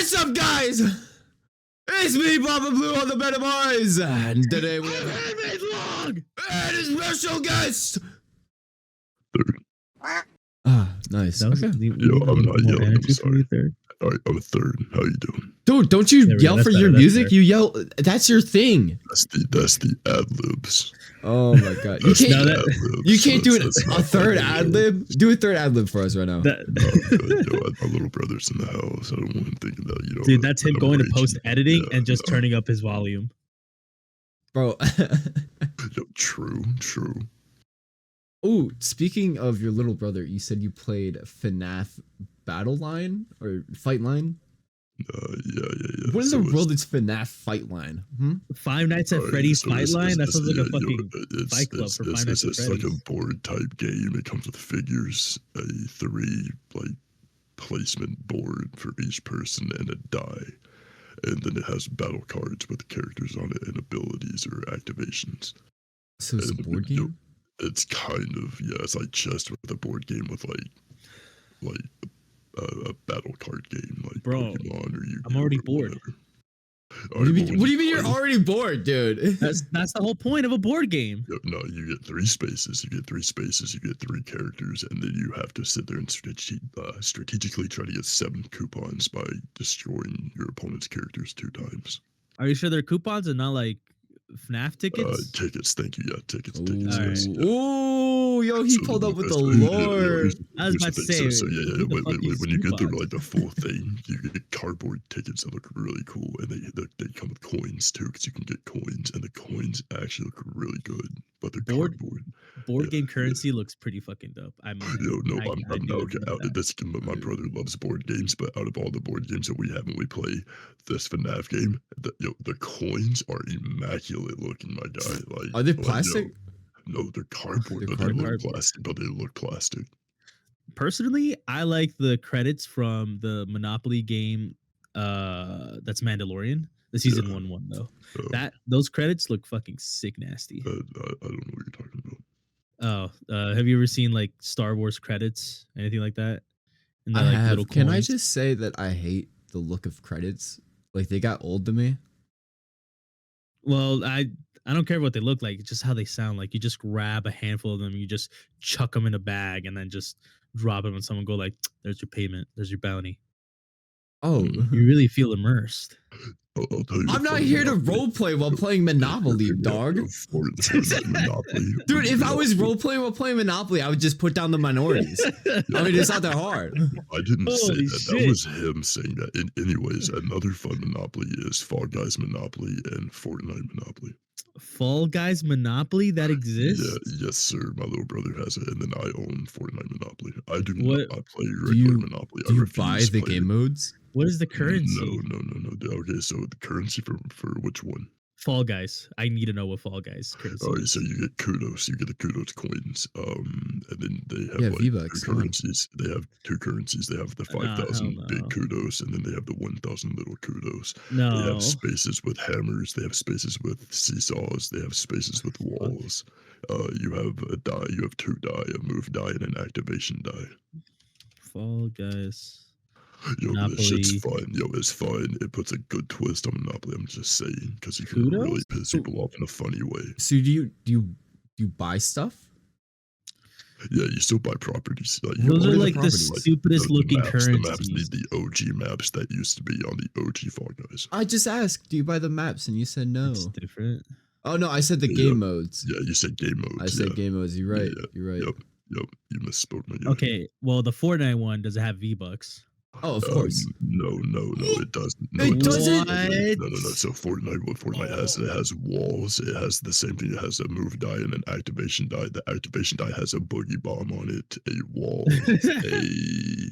What's up, guys? It's me, Papa Blue on the Bandit Bois, and today we have a handmade vlog and a special guest. Nice. Yo, I'm not yelling. I'm sorry. All right, I'm a third. How you doing? Dude, don't you yell for your music? You yell. That's your thing. That's the ad libs. Oh my god! You can't do a third ad lib. Do a third ad lib for us right now. My little brother's in the house. I don't want him thinking that, you know. Dude, that's him going to post editing and just turning up his volume. Bro. Yo, true. Oh, speaking of your little brother, you said you played FNAF Battle Line or Fight Line? Yeah. What in the world is FNAF Fight Line? Five Nights at Freddy's Fight Line? That sounds like a fucking fight club for Five Nights at Freddy's. It's like a board type game. It comes with figures, a 3 placement board for each person, and a die. And then it has battle cards with characters on it and abilities or activations. So it's a board game? It's kind of, it's like chess with a board game with like a battle card game like Bro, Pokemon or Yu-Gi-Oh! I'm already bored. What do you mean you're already bored, dude? That's the whole point of a board game. No, you get 3 spaces. You get 3 characters, and then you have to sit there and strategically try to get 7 coupons by destroying your opponent's characters 2 times. Are you sure they're coupons and not like FNAF tickets? Tickets, thank you. Yeah, tickets. Yes, yeah. Ooh, yo, he pulled up with the lore. I was about to say. When you get through the full thing, you get cardboard tickets that look really cool, and they come with coins too, because you can get coins, and the coins actually look really good, but they're cardboard. Board game currency looks pretty fucking dope. I'm not okay. My brother loves board games, but out of all the board games that we have when we play this FNAF game, the coins are immaculate looking, my guy. Are they plastic? No, they're cardboard. They look plastic. Personally, I like the credits from the Monopoly game. That's Mandalorian. The season 1 though. Those credits look fucking sick nasty. I don't know what you're talking about. Oh, have you ever seen like Star Wars credits, anything like that? I have. Can I just say that I hate the look of credits? Like they got old to me. Well, I don't care what they look like. It's just how they sound. Like you just grab a handful of them, you just chuck them in a bag, and then just drop them, and someone go like, "There's your payment. There's your bounty." Oh, you really feel immersed. I'll tell you, I'm not here to roleplay while playing Monopoly, dog. Monopoly. Dude, if I was roleplaying while playing Monopoly, I would just put down the minorities. I mean, it's not that hard. I didn't say that. Shit. That was him saying that. Anyways, another fun Monopoly is Fall Guys Monopoly and Fortnite Monopoly. Fall Guys Monopoly? That exists? Yeah, yes, sir. My little brother has it, and then I own Fortnite Monopoly. I do not. I play regular Monopoly. Do you buy the game modes? What is the currency? No. Okay, so the currency for which one? Fall Guys. I need to know what Fall Guys currency. All right, so you get kudos. You get the kudos coins. And then they have V-Bucks, 2 currencies. They have 2 currencies. They have the 5,000 big kudos, and then they have the 1,000 little kudos. No. They have spaces with hammers. They have spaces with seesaws. They have spaces with walls. You have a die. You have 2 die, a move die, and an activation die. Fall Guys. Yo, Monopoly. this shit's fun. Yo, it's fun. It puts a good twist on Monopoly. I'm just saying, because you can really piss people off in a funny way. So do you buy stuff? Yeah, you still buy properties. Those are like the stupidest looking currencies. The maps need the OG maps that used to be on the OG Fall Guys. I just asked, do you buy the maps? And you said no. It's different. Oh no, I said the game modes. Yeah, you said game modes. I said game modes. You're right. You're right. Yep. You misspoke me. Okay, well the Fortnite one, does it have V-Bucks? Oh, of course. No, it doesn't. No, it doesn't. No. So Fortnite has, it has walls. It has the same thing. It has a move die and an activation die. The activation die has a boogie bomb on it, a wall,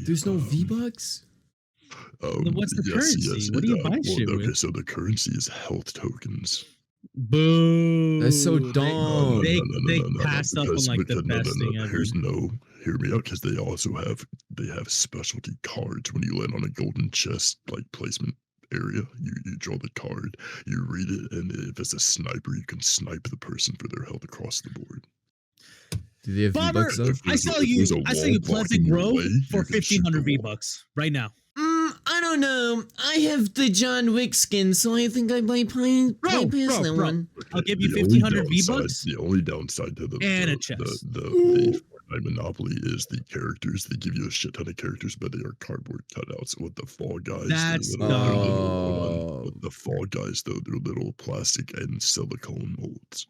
There's no V-Bucks? Then what's the currency? What do you buy shit with? Okay, so the currency is health tokens. Boo! That's so dumb. They passed up on like the best thing ever. Hear me out, because they also have specialty cards. When you land on a golden chest like placement area, you draw the card, you read it, and if it's a sniper, you can snipe the person for their health across the board. Do they have V-Bucks though? I sell you Pleasant Grove for 1,500 V-Bucks right now. I don't know. I have the John Wick skin, so I think I might play past that one. I'll give you The only 1,500 downside- V-Bucks. The only downside to the And a the, chest. the Fortnite Monopoly is the characters. They give you a shit ton of characters, but they are cardboard cutouts. With the Fall Guys, That's they're dumb. with the Fall Guys though, they're little plastic and silicone molds.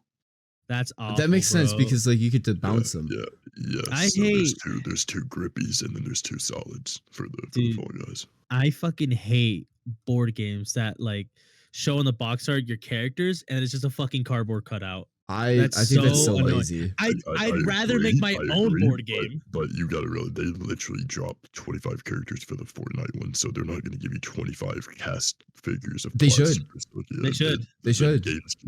That's awful. That makes sense bro. because like you get to bounce them. Yeah, yes. I so hate- there's two grippies and then there's two solids for the Dude. Fall Guys. I fucking hate board games that like show in the box art your characters and it's just a fucking cardboard cutout. I That's think that's so so annoying. lazy. I'd rather agree, make my I own agree, board game. But you gotta really, they literally drop 25 characters for the Fortnite one, so they're not gonna give you 25 cast figures of They should. plasters. Like, yeah, They should. They should.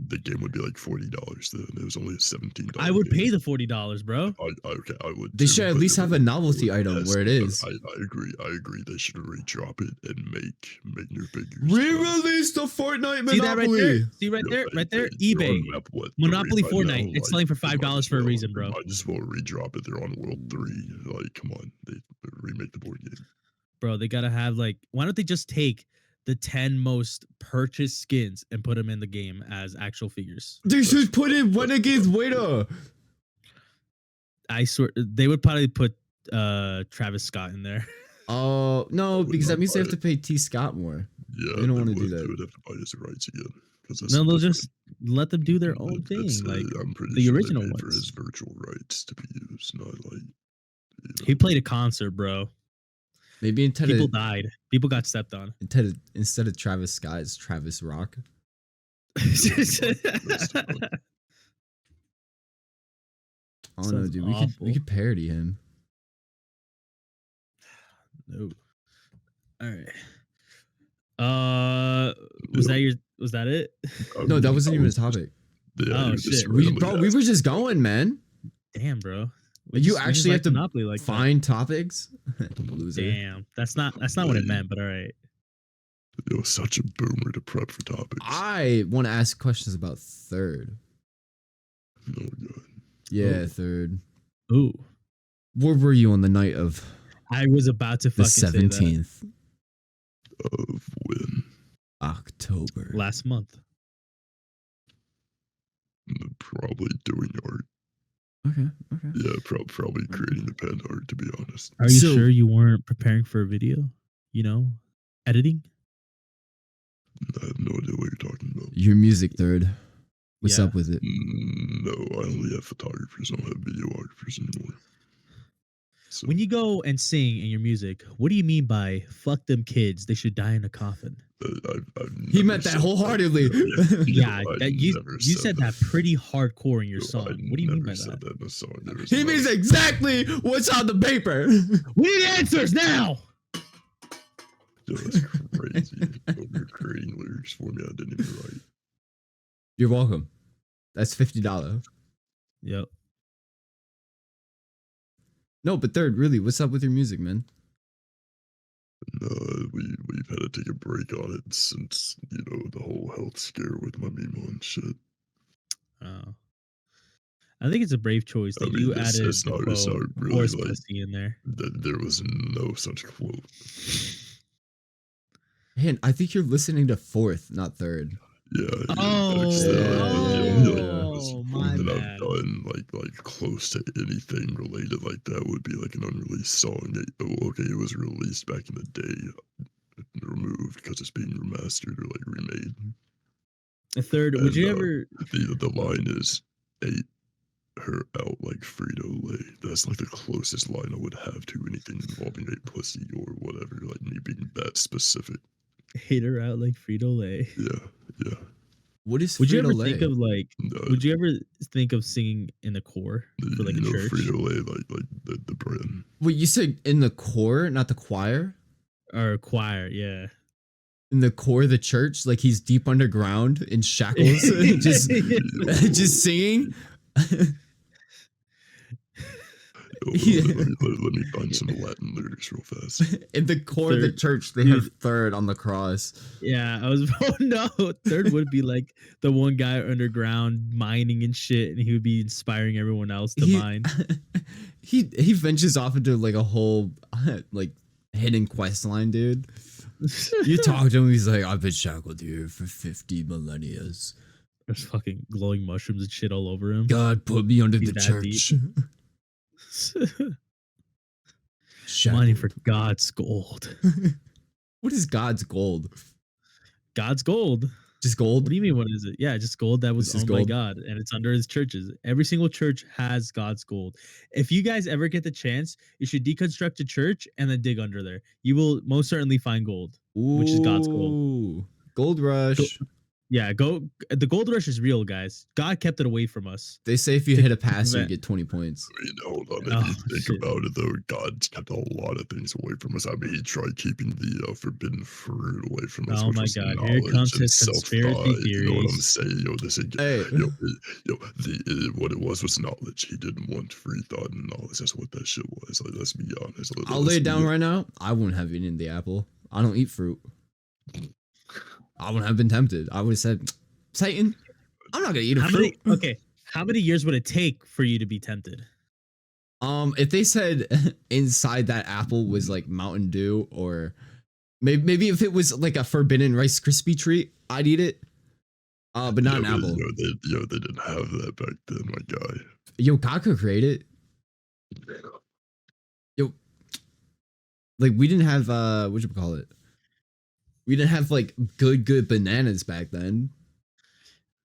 The game would be like $40 then. It was only a $17. I would game. pay the $40, bro. I would. They too, should at but least it have would- a novelty item yes, where it but is. I agree. I agree. They should redrop it and make new figures. Re-release the Fortnite See that right Monopoly. there? See right Yeah, there? Right there? they're eBay. on map, what, Monopoly 3 right Fortnite. now, It's selling for they might $5 as for a well- reason, bro. they Might as well redrop it. They're on World 3. Like, come on. They remake the board game. Bro, they gotta have like, why don't they just take the 10 most purchased skins and put them in the game as actual figures? They should put in Renegade Waiter. I swear they would probably put Travis Scott in there. Oh no, would because that not means they buy have to pay T. Scott more. Yeah, They don't wanna do would- that. They would have to buy his rights again. No, they'll just let them do their own thing. Like I'm pretty the sure they original paid for ones. his virtual rights to be used, not like. he played a concert, bro. Maybe People died. People got stepped on. instead of Travis Scott, it's Travis Rock. I don't know, Sounds dude. awful. We could parody him. No. All right. Was that it? No, that wasn't even a topic. Yeah, Oh, you just shit. We randomly were just going, man. Damn, bro. You actually have to Monopoly like that. Find topics. Loser. Damn, that's not what it meant. But all right. It was such a boomer to prep for topics. I want to ask questions about third. Oh god. Yeah, Ooh. third. Ooh, Where were you on the night of I was about to the fucking say 17th Of when October? that last month. probably doing art. Okay. Yeah, probably creating the pen art. To be honest, Are you So- sure you weren't preparing for a video? You know, editing. I have no idea what you're talking about. Your music third. What's Yeah. up with it? No, I only have photographers. I don't have videographers anymore. So When you go and sing in your music, what do you mean by "fuck them kids"? They should die in a coffin. I've He never meant that said wholeheartedly. Yeah, I that you never said that pretty hardcore in your No, song. I What do you mean never by said that? in a song. There was He no- means exactly what's on the paper. We need answers now. Yo, that's crazy. You're creating lyrics for me. I didn't even write. You're welcome. That's $50. Yep. No, but third, really, what's up with your music, man? No, we've had to take a break on it since the whole health scare with my memo and shit. Oh. I think it's a brave choice that I mean, you it's added not- the it's not quote, really horse like- pussy in there. There was no such quote. Man, I think you're listening to fourth, not third. Yeah. Oh, my that bad. I've done like close to anything related like that would be like an unreleased song. It was released back in the day, removed because it's being remastered or like remade. A third, would And, you ever? The line is ate her out like Frito Lay. That's like the closest line I would have to anything involving a pussy or whatever. Like me being that specific. Hit her out like Frito Lay. Yeah. What is Would you ever Frito-Lay? think of like? No, Would you ever think of singing in the core for like a church Frito Lay, like the brand. Wait, you said in the core, not the choir? or a choir? Yeah. In the core of the church, like he's deep underground in shackles, just singing. Yeah. Let me find some Latin lyrics real fast. In the core of the Third. church, they have third on the cross. Yeah, I was. Oh no, third would be like the one guy underground mining and shit, and he would be inspiring everyone else to mine. He ventures off into like a whole like hidden quest line, dude. You talk to him, he's like, I've been shackled here for 50 millennia. There's fucking glowing mushrooms and shit all over him. God put me under He's the that church. Mining for Shackled. God's gold. What is God's gold? God's gold. Just gold? What do you mean? What is it? Yeah, just gold that was This is owned by gold? God, and it's under His churches. Every single church has God's gold. If you guys ever get the chance, you should deconstruct a church and then dig under there. You will most certainly find gold, which is God's gold. Ooh, Gold rush. Yeah, the gold rush is real, guys. God kept it away from us. They say if you hit a pass, you prevent- get 20 points. I mean, hold on. Oh, If you think shit. about it, though, God kept a lot of things away from us. I mean, he tried keeping the forbidden fruit away from us. Oh which my was God, here knowledge comes and his conspiracy self-thought, You know what I'm theories. saying? This is, Hey. what it was knowledge. He didn't want free thought and knowledge. That's what that shit was. Like, let's be honest. I'll lay it down right now. I wouldn't have eaten the apple. I don't eat fruit. I wouldn't have been tempted. I would have said, Satan, I'm not gonna eat a fruit. How many years would it take for you to be tempted? If they said inside that apple was like Mountain Dew, or maybe if it was like a forbidden Rice Krispie treat, I'd eat it. But not an apple. They didn't have that back then, my guy. Yo, God could create it. Yo, like we didn't have what you call it? We didn't have like good bananas back then.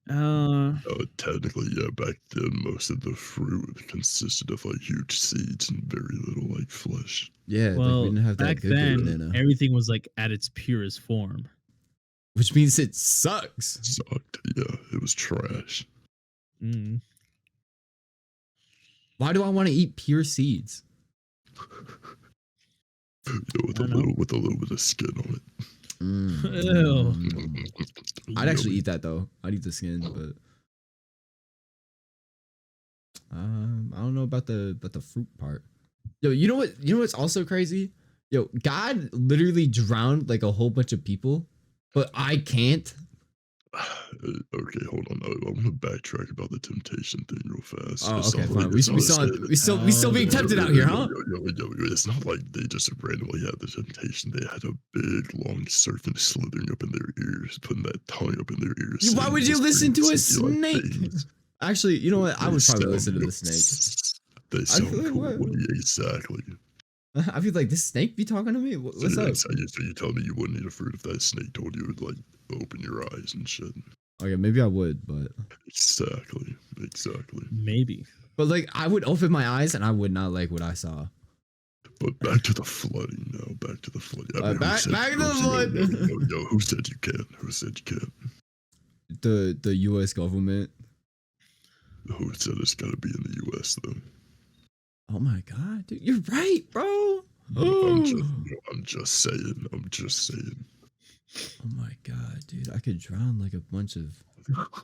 Technically, yeah, back then most of the fruit consisted of like huge seeds and very little like flesh. Yeah, like, Well, we didn't have that back good then, banana, everything was like at its purest form. which means it sucks. Sucked. Yeah, it was trash. Mm. Why do I want to eat pure seeds? With I a don't know. little bit of skin on it. I'd actually eat that though. I'd eat the skin, but I don't know about the fruit part. Yo, you know what? You know what's also crazy? Yo, God literally drowned like a whole bunch of people, but I can't. Okay, hold on. I want to backtrack about the temptation thing real fast. Oh, It's okay, not fine. like- We it's not still being tempted out here, huh? It's not like they just randomly had the temptation. They had a big, long serpent slithering up in their ears, putting that tongue up in their ears. Why saying would you this listen to a brings you like snake? things. Actually, you know what? I They would probably sound listen to the cool. snake. They sound feel like cool. what- Exactly. I feel like this snake be talking to me. What's up? So you tell me you wouldn't eat a fruit if that snake told you to like open your eyes and shit. Okay, maybe I would, but Exactly. Maybe. like I would open my eyes and I would not like what I saw. But back to the flooding now. Back to the flooding. I mean, Back to the flood. Yo, who said you can't? Who said you can't? The U.S. government. Who said it's gotta be in the U.S. though? Oh my god, dude, you're right, bro. I'm just saying. I'm just saying. Oh my god, dude, I could drown like a bunch of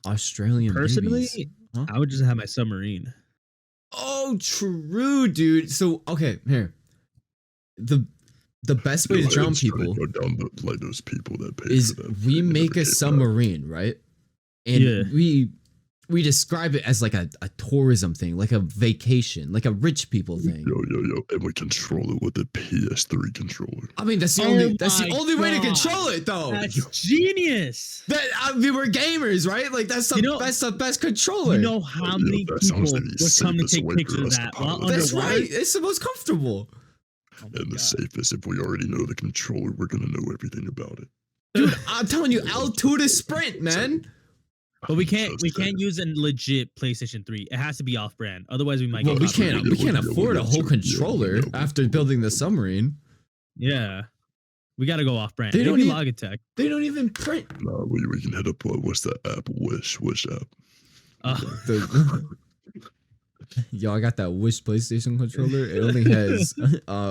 Australian Personally, babies. Huh? I would just have my submarine. Oh, true, dude. So okay, here. The best way to Yo, drown it's trying to people go down like those people that pay is for that we thing make never a came back. submarine, right? And Yeah. we describe it as like a tourism thing, like a vacation, like a rich people thing. Yo, and we control it with the PS3 controller. I mean, that's the Oh only my only way to God. control it, though. That's genius. That I mean, we're gamers, right? Like that's the You know- that's the best controller. You know how Yeah, many that people sounds would like the come to safest take way for pictures of us to that pilot. while That's underwater? right. It's the most comfortable. Oh my And the God. safest, if we already know the controller, we're gonna know everything about it. Dude, I'm telling you, L2 to sprint, man. But we can't Just saying. use a legit PlayStation 3. It has to be off brand. Otherwise we might Well, get we copyrighted. can't Yeah, afford a whole controller after building the submarine. Yeah. We gotta go off brand. They don't Maybe e- Logitech. They don't even print No, we can hit up what's that app? Wish app. the. Yo, I got that Wish PlayStation controller. It only has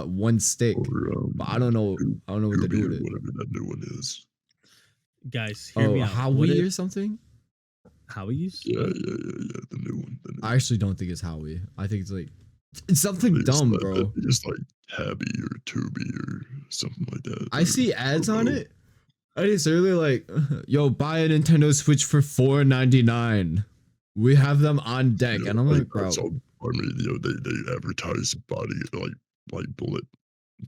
one stick, Or but I don't know what to do with it. Whatever that new one is. Guys, hear me Oh, out. What Howie if- or something? Howie's? Yeah, the new one. The new I actually don't think it's Howie. I think it's like it's something one. dumb, It's bro. just like Tabby or Tubi or something like that. I see ads on it. And it's really like, yo, buy a Nintendo Switch for $4.99. We have them on deck, and I'm like, bro, that's all, I mean, they advertise body like bullet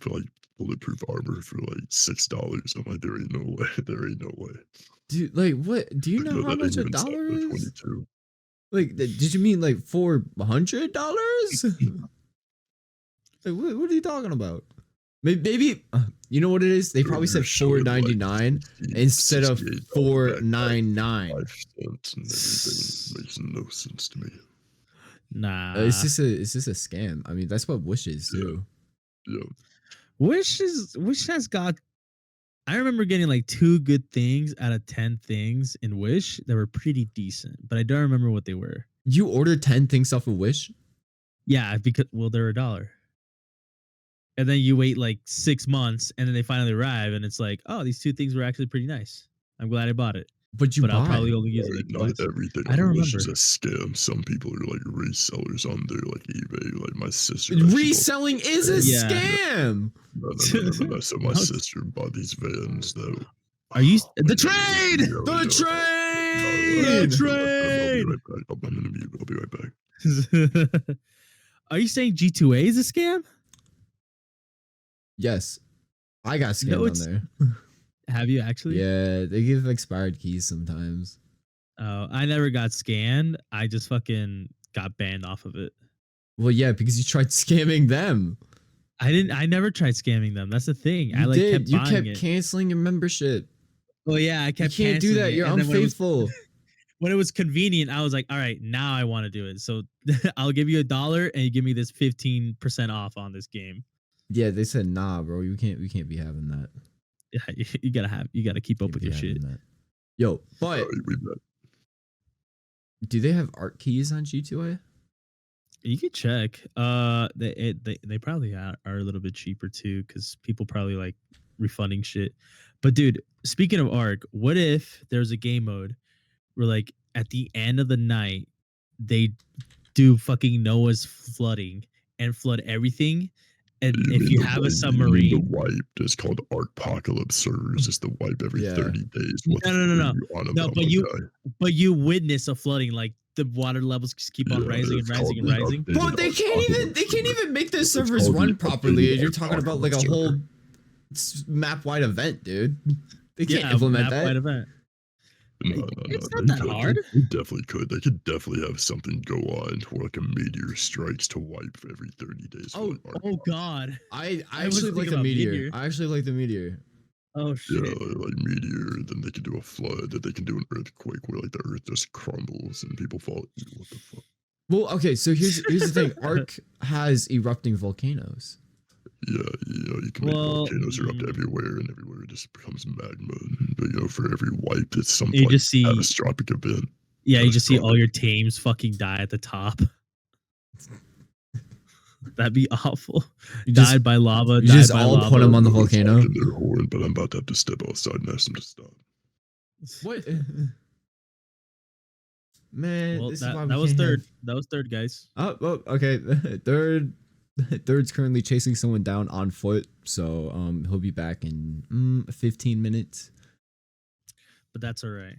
for like bulletproof armor for like $6. I'm like, there ain't no way. There ain't no way. Dude, like what? Do you Like, know no, how that much ain't a even stopped dollar at is? 22. Like, did you mean like $400? Like, what are you talking about? Maybe you know what it is? They probably said $4.99 instead of $4.99. 5 cents and everything makes no sense to me. Nah. It's just a scam. I mean, that's what Wish is too. Yeah. Wish has got. I remember getting like 2 good things out of 10 things in Wish that were pretty decent, but I don't remember what they were. You ordered 10 things off of Wish? Yeah, because they're $1. And then you wait like 6 months, and then they finally arrive, and it's like, oh, these 2 things were actually pretty nice. I'm glad I bought it. But I'll probably only use it like Not twice. everything I don't on Wish is remember. a scam. Some people are like resellers on there, like eBay. Like my sister. Reselling is a Yeah. scam. No. So my No. sister bought these vans though. Are you Oh, the my trade? God. The The train. trade. I'm gonna mute. I'll be right back. Are you saying G2A is a scam? Yes. I got No, scammed it's- on there. Have you actually? Yeah, they give expired keys sometimes. I never got scanned. I just fucking got banned off of it. Well, yeah, because you tried scamming them. I never tried scamming them. That's the thing. I You like did. kept You buying kept it. canceling your membership. Well, yeah, I You kept. can't do that. canceling it, You're and then unfaithful. When it was convenient, I was like, all right, now I want to do it. So I'll give you $1 and you give me this 15% off on this game. Yeah, they said, nah, bro. We can't be having that. Yeah, you gotta keep up Can't with be your having shit. that. Yo, but Sorry, we met. do they have art keys on G2A? You could check. They probably are a little bit cheaper too, because people probably like refunding shit. But dude, speaking of Ark, what if there's a game mode where like at the end of the night they do fucking Noah's flooding and flood everything, and if mean you the have a wipe- submarine, the wipe is called Arkapocalypse servers. It's the wipe every Yeah. 30 days. No. On No, about, but my you- guy? but you witness a flooding, like the water levels just keep on Yeah, rising and it's rising and called the rising. updated Bro, they can't Arkapocalypse even make their It's servers called the run properly. updated You're talking about like a Arkapocalypse whole server. map-wide event, dude. They can't Yeah, implement map-wide that. event. No, It's they not that could. hard. They definitely could. They could definitely have something go on where like a meteor strikes to wipe every 30 days. for Oh, an Ark Oh box. God. I I was actually like thinking the about meteor. Meteor. I actually like the meteor. Oh Yeah, shit. like meteor. Then they could do a flood. Then they can do an earthquake where like the earth just crumbles and people fall. What the fuck? Well, okay, so here's the thing. Ark has erupting volcanoes. Yeah, you can make Well, volcanoes erupt everywhere, and everywhere it just becomes magma. But for every wipe, it's some You like, just see- catastrophic event. Yeah, you just see all catastrophic. your teams fucking die at the top. That'd be awful. You just, Died by lava. you died just by all lava. put them on the It's volcano. honking their horn, but I'm about to have to step outside and ask them to stop. What? Man, Well, this is why we that was can't third. have- That was third, guys. Oh, okay. Third's currently chasing someone down on foot, so he'll be back in 15 minutes. But that's all right.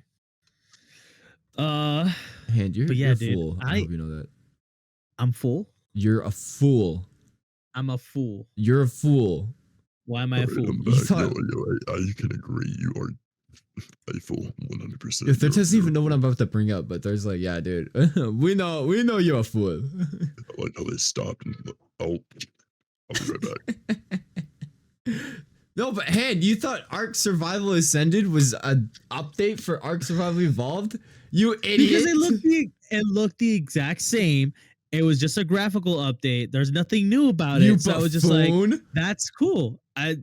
Hand, you're, But yeah, you're a dude, fool. I hope you know that. I'm full. You're a fool. I'm a fool. You're a fool. Why am I a Alright, fool? I'm You back. thought- I can agree. You are a fool, 100%. If there You're- doesn't even you're- know what I'm about to bring up, but there's like, yeah, dude, we know you're a fool. I like how they stopped and I'll be right back. No, but Hand, you thought Ark Survival Ascended was an update for Ark Survival Evolved? You idiot! Because it looked the exact same. It was just a graphical update. There's nothing new about you it. So I was just like, buffoon. that's cool. I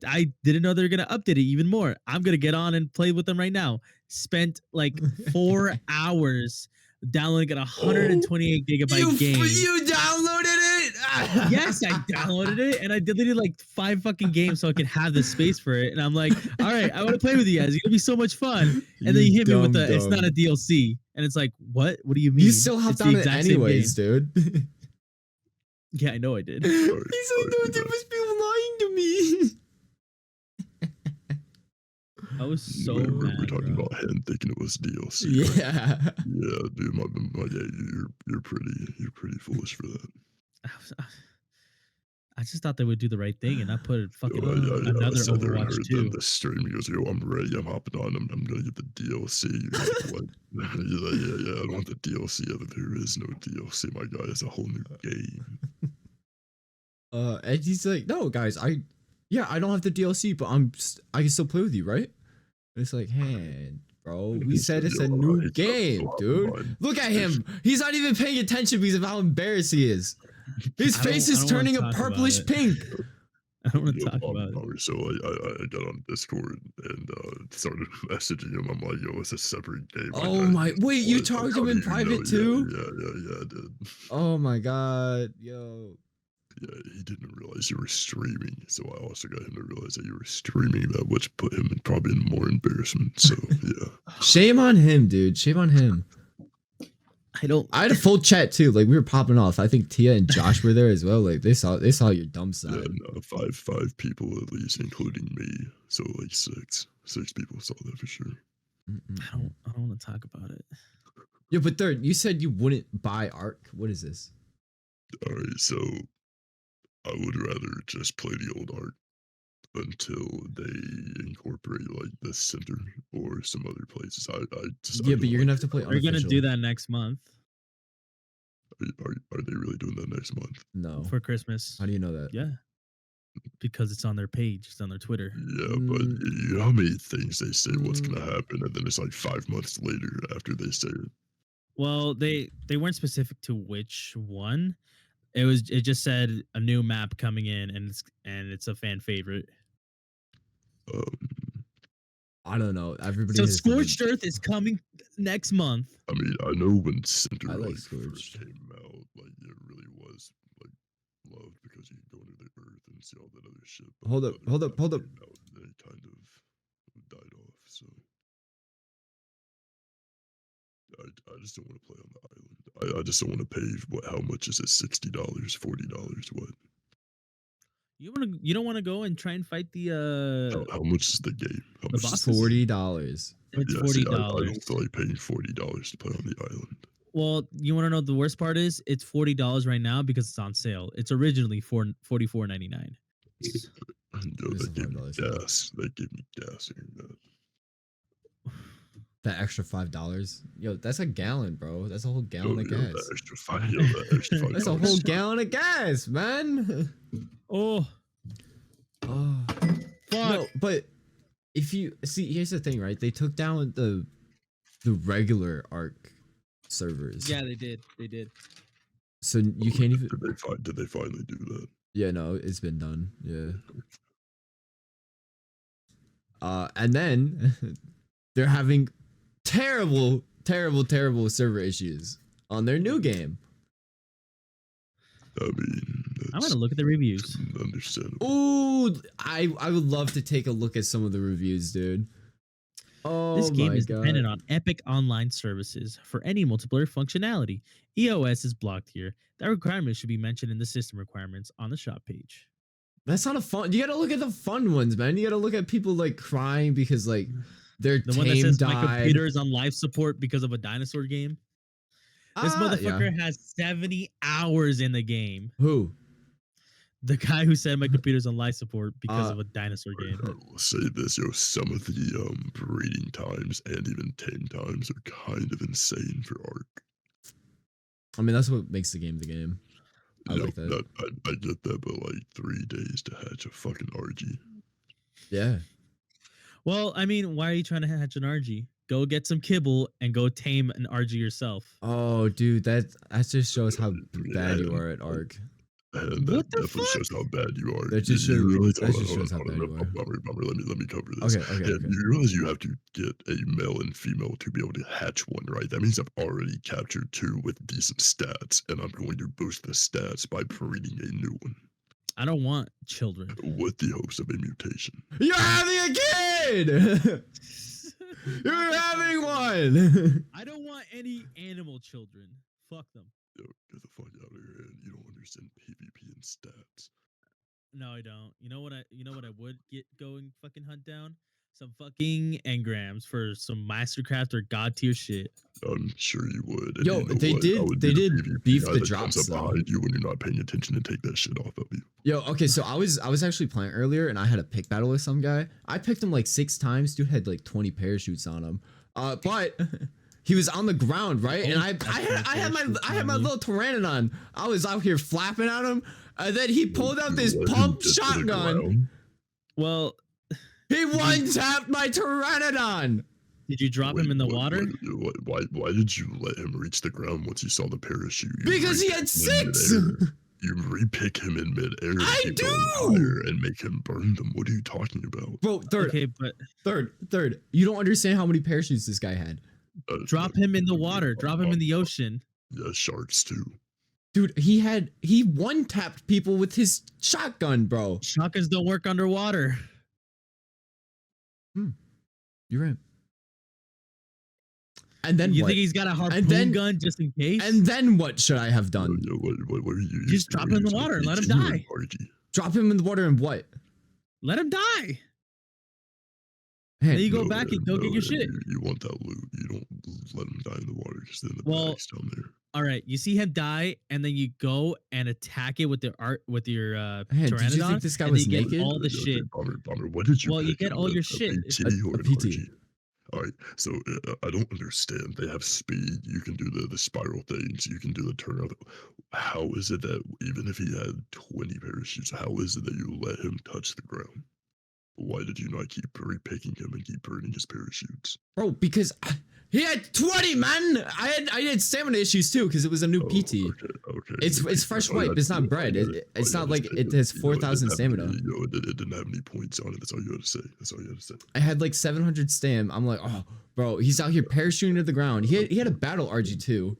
didn't know they were gonna update it even more. I'm gonna get on and play with them right now. Spent like 4 hours downloading a 128 gigabyte game. You downloaded it? Yes, I downloaded it and I deleted like 5 fucking games so I could have the space for it. And I'm like, all right, I want to play with you guys. It's gonna be so much fun. And then you hit me with the it's not a DLC. And it's like, what? What do you mean? You still hopped It's the on it exact same anyways, game. dude. Yeah, I know I did. He's like, sorry, no, there must be lying to me. I was so Remember, mad. we're talking Bro. about him thinking it was DLC. right? Yeah. Yeah, dude, yeah, you're pretty foolish for that. I just thought they would do the right thing and not put fucking Yo, I another sat there and Overwatch heard 2. the stream. He goes, "Yo, I'm ready. I'm hopping on. I'm gonna get the DLC." You're like, what? He's like, yeah. I don't want the DLC. There is no DLC, my guy. It's a whole new game. And he's like, no, guys, I don't have the DLC, but I can still play with you, right? And it's like, hey, bro, we said it's a new game, dude. Look at him. He's not even paying attention because of how embarrassed he is. His face is turning a purplish pink. I don't want to talk about it. So I got on Discord and started messaging him. I'm like, yo, it's a separate game. Oh my, wait, you talked to him in private too? Yeah, I did. Oh my god, yo. Yeah, he didn't realize you were streaming, so I also got him to realize that you were streaming that, which put him probably in more embarrassment. So yeah. Shame on him, dude. Shame on him. I had a full chat too. Like we were popping off. I think Tia and Josh were there as well. Like they saw your dumb side. Yeah, no, five people at least, including me. So like six people saw that for sure. I don't want to talk about it. Yeah, but third, you said you wouldn't buy Ark. What is this? All right, so I would rather just play the old Ark until they incorporate like the center or some other places. I but you're gonna have to play. We're gonna do that next month. Are they really doing that next month? No. For Christmas. How do you know that? Yeah. Because it's on their page. It's on their Twitter. Yeah, but you know how many things they say what's gonna happen, and then it's like 5 months later after they say it. Well, they weren't specific to which one. It just said a new map coming in, and it's a fan favorite. I don't know. Everybody. So Scorched Earth is coming next month. I mean, I know when Cinder first came out, like it really was like loved because you could go into the Earth and see all that other shit. But hold up. They kind of died off. So I just don't want to play on the island. I just don't want to pay how much is it? $60, $40, what? You don't want to go and try and fight the How much is the game? How much bosses? $40. It's $40. See, I don't feel like paying $40 to play on the island. Well, you want to know the worst part is it's $40 right now because it's on sale. It's originally $44.99. Yo, they gave me gas. They gave me gas hearing that. That extra $5. Yo, that's a gallon, bro. That's a whole gallon of gas. That extra $5. That's a whole gallon of gas, man. Oh, fuck. No, but if you see, here's the thing, right? They took down the regular Ark servers. Yeah, they did. They did. So you can't even. Did they finally do that? Yeah, no, it's been done. Yeah. And then they're having terrible server issues on their new game. I mean, I'm gonna look at the reviews. Understandable. Ooh, I would love to take a look at some of the reviews, dude. Oh, this game is dependent on Epic Online Services for any multiplayer functionality. EOS is blocked here. That requirement should be mentioned in the system requirements on the shop page. That's not a fun. You gotta look at the fun ones, man. You gotta look at people like crying because like their the tame one that says died. My computer is on life support because of a dinosaur game. This motherfucker has 70 hours in the game. Who? The guy who said my computer's on life support because of a dinosaur game. I will say this, some of the breeding times and even tame times are kind of insane for Ark. I mean, that's what makes the game. I like that. I get that, but like 3 days to hatch a fucking RG. Yeah. Well, I mean, why are you trying to hatch an RG? Go get some kibble and go tame an RG yourself. Oh, dude, that just shows how bad you are at Ark. And that definitely shows how bad you are. That just shows how bad you are. Bummer, let me cover this. Okay. You realize you have to get a male and female to be able to hatch one, right? That means I've already captured 2 with decent stats, and I'm going to boost the stats by breeding a new one. I don't want children. With the hopes of a mutation. You're having a kid! You're having one! I don't want any animal children. Fuck them. Yo, get the fuck out of here, and you don't understand PvP and stats. No, I don't. You know what I would go and fucking hunt down? some fucking engrams for some Mastercraft or God tier shit. I'm sure you would. And Yo, you know they what? did- I would they be the did PvP beef guy the that drops, comes up though. behind you when you're not paying attention and take that shit off of you. Yo, okay, so I was actually playing earlier and I had a pick battle with some guy. I picked him like 6 times. Dude had like 20 parachutes on him. But he was on the ground, right? And I had my little Pteranodon. I was out here flapping at him. And then he pulled out this pump shotgun. Well, He one-tapped my Pteranodon. did you drop him in the water? Why did you let him reach the ground once you saw the parachute? Because he had 6. You repick him in midair. I and do! go higher and make him burn them. What are you talking about? Bro, Okay, but third. You don't understand how many parachutes this guy had. drop him in the water. Drop him in the ocean. Yeah, sharks too. Dude, he one-tapped people with his shotgun, bro. Shotguns don't work underwater. You're right. And then You what? think he's got a harpoon gun just in case? And then what should I have done? What are you? Just drop him in the water and let him die. Drop him in the water and what? Let him die. Man, Then you go back and go get your shit. You want that loot. You don't let him die in the water because then the bag's down there. All right, you see him die, and then you go and attack it with your Man, Pteranodon. did you think this guy and was then you get naked? all the Okay, shit. Bomber, what did you Well, you pick get him, all a- your a shit. PT or A an PT. RG? All right, so I don't understand. They have speed. You can do the spiral things. You can do the turnout. How is it that even if he had 20 parachutes, how is it that you let him touch the ground? Why did you not keep repicking him and keep burning his parachutes? Bro, because he had 20, man. I had stamina issues too because it was a new PT. Okay. It's fresh white, but it's not bread. It's not like it has 4,000 stamina. It didn't have any points on it. That's all you had to say. I had like 700 stam. I'm like, oh, bro, he's out here parachuting to the ground. He had a battle RG too.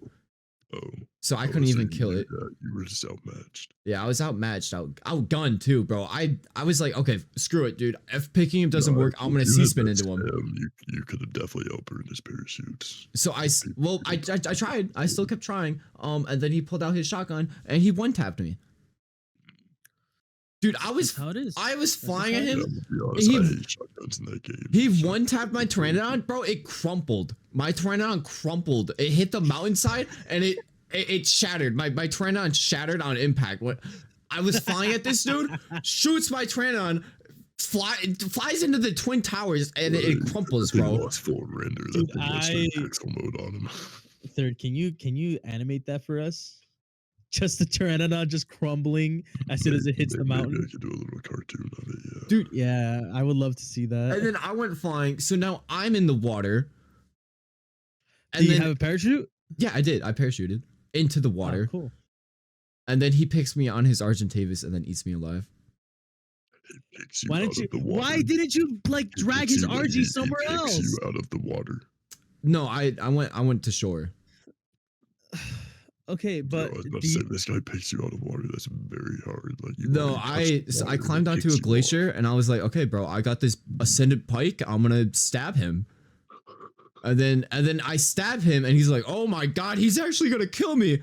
Oh. So I couldn't even kill it. You were just outmatched. Yeah, I was outmatched, outgunned too, bro. I was like, okay, screw it, dude. If picking him doesn't work, I'm gonna C-spin into him. You could have definitely outburned his parachutes. So I tried. I still kept trying. And then he pulled out his shotgun and he one-tapped me. Dude, I was flying at him. I hate shotguns in that game. He one-tapped my Pteranodon, bro. It crumpled. My Pteranodon crumpled. It hit the mountainside and it shattered. My Pteranodon shattered on impact. What? I was flying at this dude, shoots my Pteranodon, flies into the Twin Towers, and it crumples, bro. Lost full render. Dude, That thing pixel mode on him. Third, can you animate that for us? Just the Pteranodon just crumbling as soon as it hits the mountain. Maybe I could do a little cartoon of it, yeah. Dude, Yeah, I would love to see that. and then I went flying. So now I'm in the water. And Do you then, have a parachute? yeah, I did. I parachuted into the water. Oh, cool. And then he picks me on his Argentavis and then eats me alive. It picks you Why out didn't you? of the water. Why didn't you like It drag picks his you- RG he somewhere picks else? you out of the water. No, I went to shore. Okay, but I was do about to say, you, this guy picks you out of water. That's very hard. Like you No, already touched the I water, climbed he onto picks a you glacier and I was like, okay, bro, I got this ascended pike. I'm gonna stab him. And then I stab him and he's like, oh my god, he's actually gonna kill me.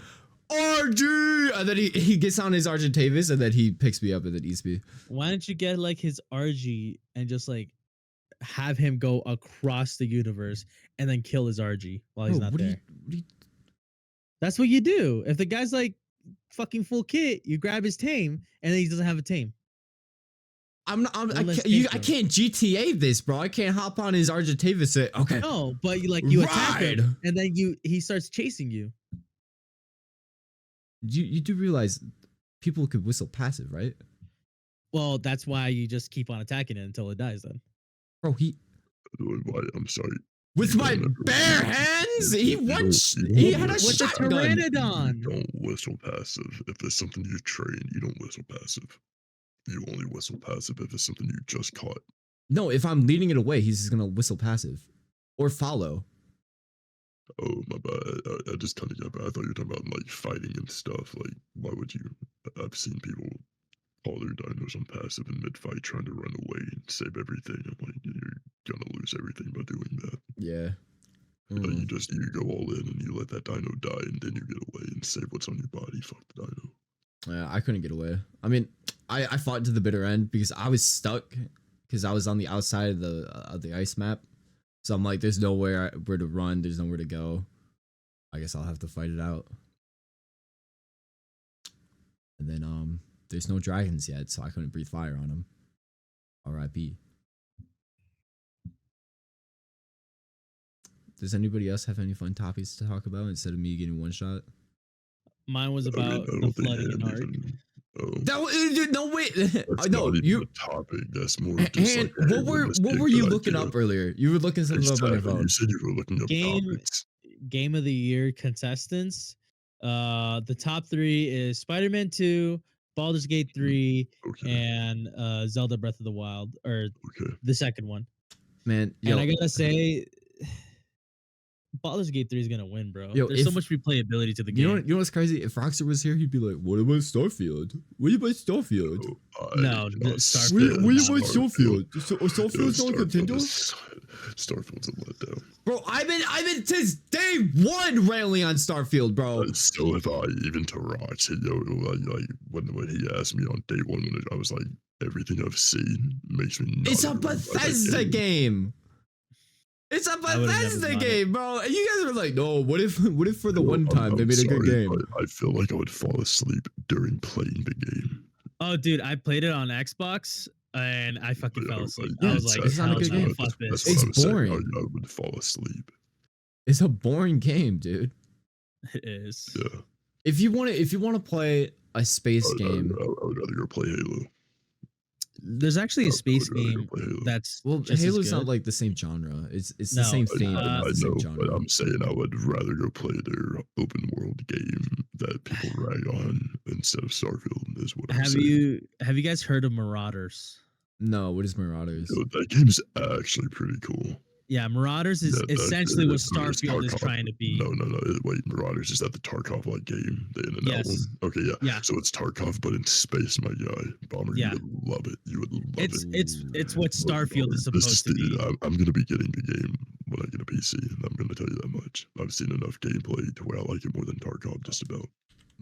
RG! And then he gets on his Argentavis and then he picks me up and then eats me. why don't you get like his RG and just like have him go across the universe and then kill his RG while he's Bro, not what do there? you That's what you do. If the guy's like fucking full kit, you grab his tame and then he doesn't have a tame. I Unless can't GTA this, bro. I can't hop on his Argentavis and okay. No, but you attack Ride. him and then he starts chasing you. You do realize people could whistle passive, right? Well, that's why you just keep on attacking it until it dies. Then Bro, Why? I'm sorry. with You my don't ever bare whistle. hands, You he don't had a whistle with the shotgun. Pteranodon. You don't whistle passive. If there's something you train, you don't whistle passive. You only whistle passive if it's something you just caught. No, if I'm leading it away, he's just gonna whistle passive or follow. Oh my bad. I just kind of got bad. I thought you were talking about like fighting and stuff. Like, why would you? I've seen people call their dinos on passive in mid fight trying to run away and save everything. I'm like, you're gonna lose everything by doing that. Yeah. Like, you go all in and you let that dino die and then you get away and save what's on your body. Fuck the dino. Yeah, I couldn't get away. I mean, I fought to the bitter end because I was stuck because I was on the outside of the ice map. So I'm like, there's nowhere where to run. There's nowhere to go. I guess I'll have to fight it out. And then there's no dragons yet, so I couldn't breathe fire on them. R.I.P. Does anybody else have any fun topics to talk about instead of me getting one shot? Mine was about the flooding in Ark. No wait, That's no, not even you. a topic. That's more just And like, hey, what were you looking up earlier? You were looking something up on your phone. You said you were looking up topics. Game of the year contestants. The top 3 is Spider-Man 2, Baldur's Gate 3, and Zelda Breath of the Wild, or the second one. Man, and I gotta say, Baldur's Gate 3 is gonna win, bro. There's so much replayability to the game. You know what's crazy? If Rockstar was here, he'd be like, "What about Starfield? What do you buy Starfield? No, Starfield. What do you buy Starfield? Starfield's not a Nintendo. Starfield's a letdown, bro. I've been since day one railing on Starfield, bro. So have I, even to Rox. Like when he asked me on day one, I was like, everything I've seen makes me. It's a Bethesda game. It's a Bethesda game, bro. And you guys are like, no. What if for the one time they made a good game? I feel like I would fall asleep during playing the game. Oh, dude, I played it on Xbox and I fucking fell asleep. Yeah, I was like, it's not a good game. Fuck this. It's boring. I would fall asleep. It's a boring game, dude. It is. Yeah. If you want to play a space game, I would rather go play Halo. There's actually a space game that's Halo's not like the same genre. It's the same theme. I know, but I'm saying I would rather go play their open world game that people rag on instead of Starfield. Is what I'm saying. Have you guys heard of Marauders? No, what is Marauders? That game's actually pretty cool. Yeah, Marauders is essentially what Starfield is trying to be. No. Wait, Marauders, is that the Tarkov-like game? The In-N-Out one? Okay, yeah. So it's Tarkov, but in space, my guy. Bomber, you would love it. You would love it. It's what Starfield is supposed to be. I'm going to be getting the game when I get a PC, and I'm going to tell you that much. I've seen enough gameplay to where I like it more than Tarkov, just about.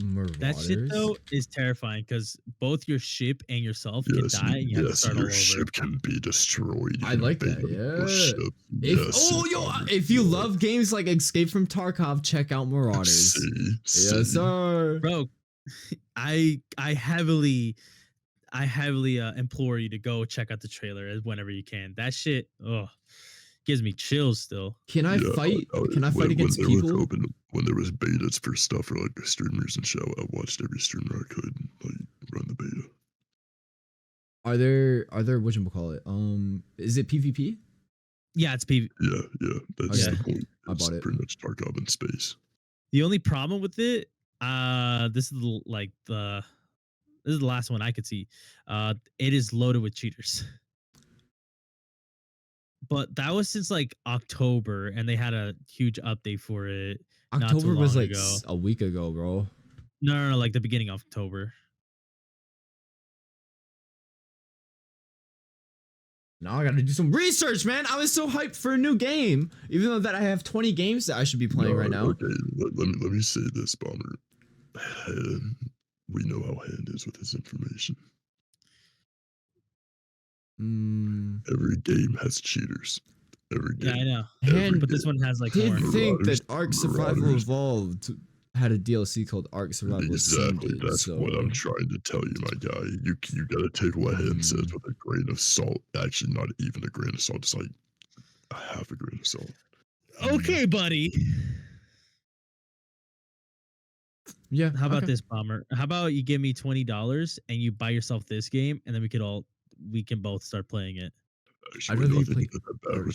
Marauders? That shit though is terrifying because both your ship and yourself can die and you have to start all over. Your ship can be destroyed. I like that, if you love games like Escape from Tarkov, check out Marauders. Yes, sir. Bro, I heavily implore you to go check out the trailer whenever you can. That shit, gives me chills still. Can I fight? Can I fight against people? When there was betas for stuff for like streamers and shit, I watched every streamer I could like run the beta. Are there whatchamacallit? Is it PvP? Yeah, it's PvP. Yeah. That's the point. I bought it. Pretty much Tarkov in space. The only problem with it, this is the last one I could see. It is loaded with cheaters. But that was since like October, and they had a huge update for it. October was like a week ago, bro. No, like the beginning of October. Now I gotta do some research, man. I was so hyped for a new game, even though that I have 20 games that I should be playing right now. Okay, let me say this, Bomber. We know how Hand is with his information. Every game has cheaters. Every game. Yeah, I know. But this one has like more. Did think that Ark Survival Evolved had a DLC called Ark Survival Ascended. That's what I'm trying to tell you, my guy. You gotta take what Hand says with a grain of salt. Actually, not even a grain of salt. It's like a half a grain of salt. Okay, buddy. Yeah. How about this, Bomber? How about you give me $20 and you buy yourself this game, and then we can both start playing it. Actually, I think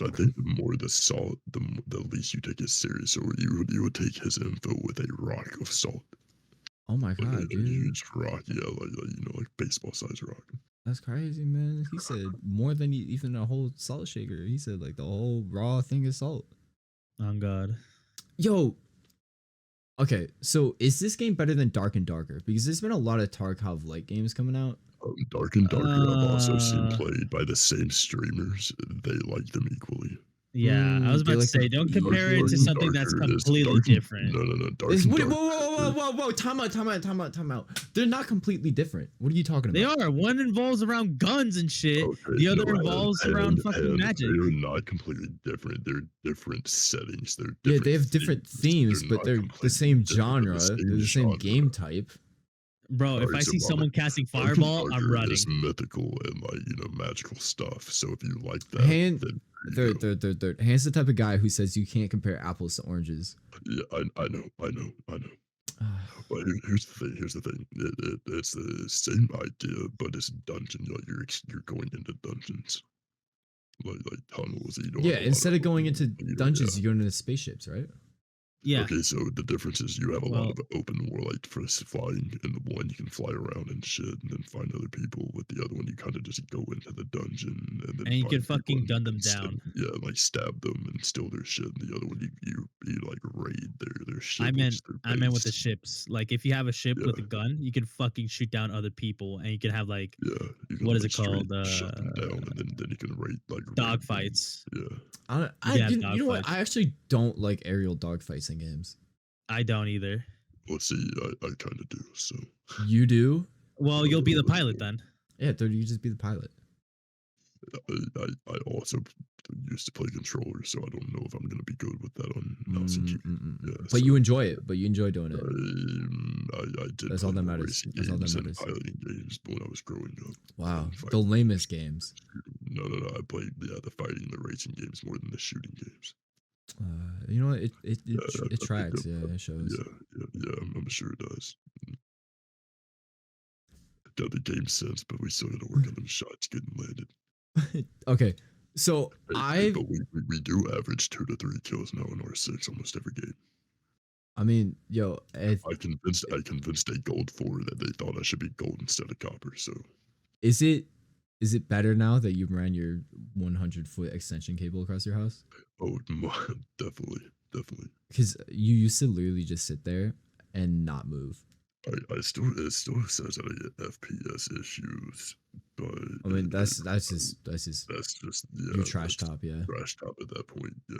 I think the more the salt, the least you take it serious. So you would take his info with a rock of salt. Oh my god, like dude! A huge rock, like baseball size rock. That's crazy, man. He said more than even a whole salt shaker. He said like the whole raw thing is salt. On God. Yo. Okay, so is this game better than Dark and Darker? Because there's been a lot of Tarkov-like games coming out. Dark and Darker I've also seen played by the same streamers. They like them equally. Yeah, I was they about to like say, don't compare it to something that's completely different. No, dark. Whoa! Time out. They're not completely different. What are you talking They about? are. One involves around guns and shit. The other involves around fucking magic. They're not completely different. They're different settings. They're Yeah, different they have different themes, but not they're the completely same different. genre. They're the same game type. Bro, if Alright, I so see Robert, someone casting Dark and fireball, I'm Darker running. is mythical and magical stuff. So if you like that, Hand, then there you go. Hand's the type of guy who says you can't compare apples to oranges. Yeah, I know. But here's the thing. It's the same idea, but it's dungeon. Like you're going into dungeons, like tunnels. You don't. Yeah, have a lot instead of going into dungeons, yeah. you go into spaceships, right? Yeah. Okay, so the difference is you have a lot of open war, like for flying. In the one, you can fly around and shit, and then find other people. With the other one, you kind of just go into the dungeon and then. And you can find fucking people gun them and down. Yeah, like stab them and steal their shit. And the other one, you like raid their shit. I meant their with the base. ships. Like if you have a ship with a Yeah. gun, you can fucking shoot down other people, and you can have like Yeah, you can what is like it called? straight shut them down, and then you can raid dog them. fights. Yeah, You know what? I actually don't like aerial dogfights in games. I don't either. well, see, I kind of do. So You do? Well, you'll be the pilot then. Yeah, dude, you just be the pilot. I also used to play controller, so I don't know if I'm gonna be good with that on mouse and keyboard. Yeah, But so you enjoy it. But you enjoy doing it. I did. That's all play that more matters. racing That's all that games and matters. piloting games when I was growing up. Wow, and the fighting. lamest games. No. I played the fighting, the racing games more than the shooting games. You know what? It Yeah, I think tracks. Yeah, it shows. Yeah. I'm sure it does. Got the game sense, but we still got to work on them shots getting landed. Okay, so But we do average 2 to 3 kills now in R6 almost every game. I mean, yo, I convinced a gold for that they thought I should be gold instead of copper. So is it better now that you ran your 100-foot extension cable across your house? oh, definitely. Because you used to literally just sit there and not move. It still says that I get FPS issues, but I mean, that's just yeah, your trash that's top, yeah. trash top at that point, yeah.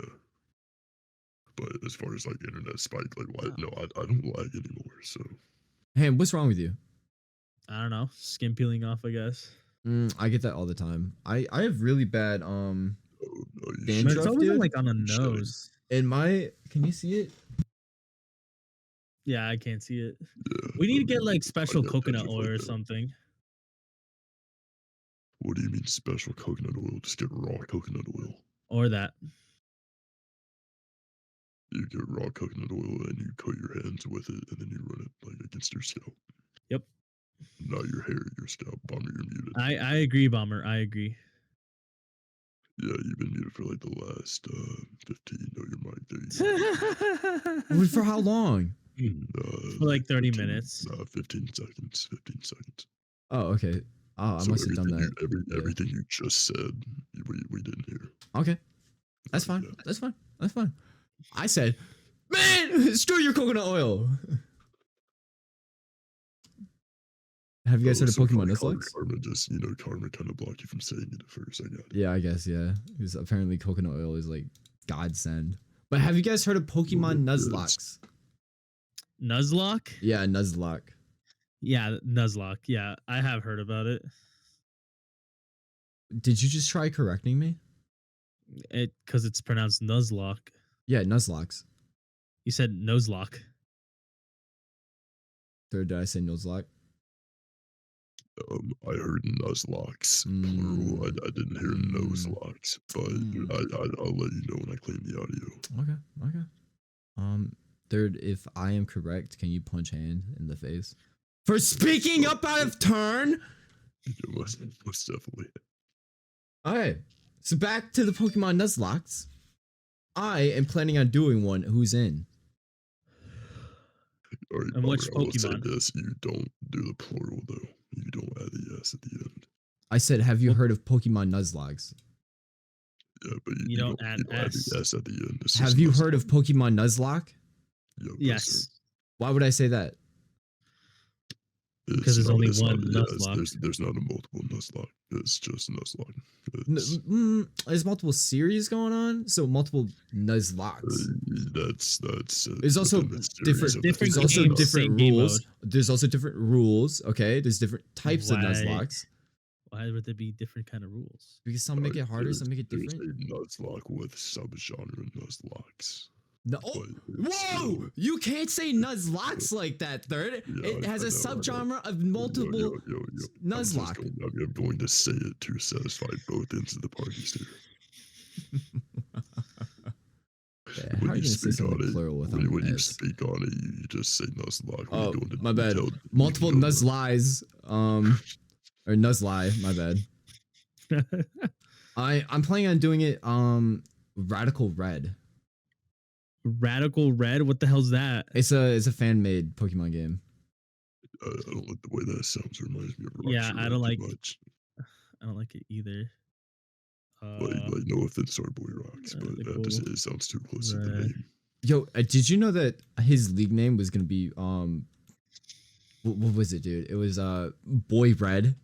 But as far as like internet spike, like why? No, I don't lag anymore. So Hey, what's wrong with you? I don't know. Skin peeling off, I guess. I get that all the time. I have really bad oh, no, you Dandruff, But it's always dude. like on a Shedding. nose. in my. Can you see it? Yeah, I can't see it. Yeah, We need to get like special got coconut dandruff oil like or that. something. What do you mean special coconut oil? Just get raw coconut oil. Or that. You get raw coconut oil and you coat your hands with it, and then you run it like against your scalp. Yep. Not your hair, your scalp. Bomber, you're muted. I agree, Bomber. I agree. Yeah, you've been muted for like the last 15. No, your mic. There you go. Wait, for how long? For like 30 15 minutes. 15 seconds. 15 seconds. Oh, okay. Oh, I So must have done that. Yeah. Everything you just said, we didn't hear. Okay, that's fine. Yeah. That's fine. That's fine. I said, man, screw your coconut oil. Have you guys heard of Pokemon Nuzlocke? Karma just, karma kind of blocked you from saying it at first. I got it. Yeah, I guess, yeah. Because apparently coconut oil is like godsend. But have you guys heard of Pokemon Nuzlocke? Nuzlocke? Yeah, Nuzlocke. Yeah, Nuzlocke. Yeah, I have heard about it. Did you just try correcting me? Because it's pronounced Nuzlocke. Yeah, Nuzlocke. You said Nozlocke. Did I say Nuzlocke? I heard Nuzlocks, plural. I didn't hear Noselocks, but I'll let you know when I claim the audio. Okay. Third, if I am correct, can you punch Hand in the face for speaking up out of turn? Yeah, most definitely. Okay, so back to the Pokemon Nuzlocke. I am planning on doing one. Who's in? All right, And which I will say Pokemon? this: you don't do the plural though. You don't add the s at the end. I said, have you heard of Pokemon Nuzlocke? Yeah, but You don't add the S. s at the end. It's Have just you Nuzlocke. heard of Pokemon Nuzlocke? Yeah, Yes. Why would I say that? Because there's only one yeah, Nuzlocke. there's not a multiple Nuzlocke. It's just Nuzlocke. There's multiple series going on, so multiple Nuzlocks. That's There's also within the series different. of different There's also games, different same game rules. mode. There's also different rules. Okay, there's different types of Why? Nuzlocke Why would there be different kind of rules? because some make it harder, some make it There's different. a Nuzlocke with subgenre Nuzlocks. No, but whoa! it's still- You can't say Nuzlocks like that, Third. Yeah, It has I a know, I know. subgenre of multiple Nuzlocke. I'm going to say it to satisfy both ends of the parties here. Yeah, how are you gonna say something plural without when you S? speak on it, you just say Nuzlocke. Oh, When you go into my bad. detail, Multiple you know, Nuzlies. Or Nuzlie. My bad. I'm planning on doing it. Radical Red. Radical Red? What the hell's that? It's a fan made Pokemon game. I don't like the way that sounds. It reminds me of Yeah, Rock I Survival don't too like- much. I don't like it either. Like no offense to our boy Rocks, but they're just, cool. it sounds too close to the Right. name. Yo, did you know that his league name was gonna be what was it, dude? It was Boy Red.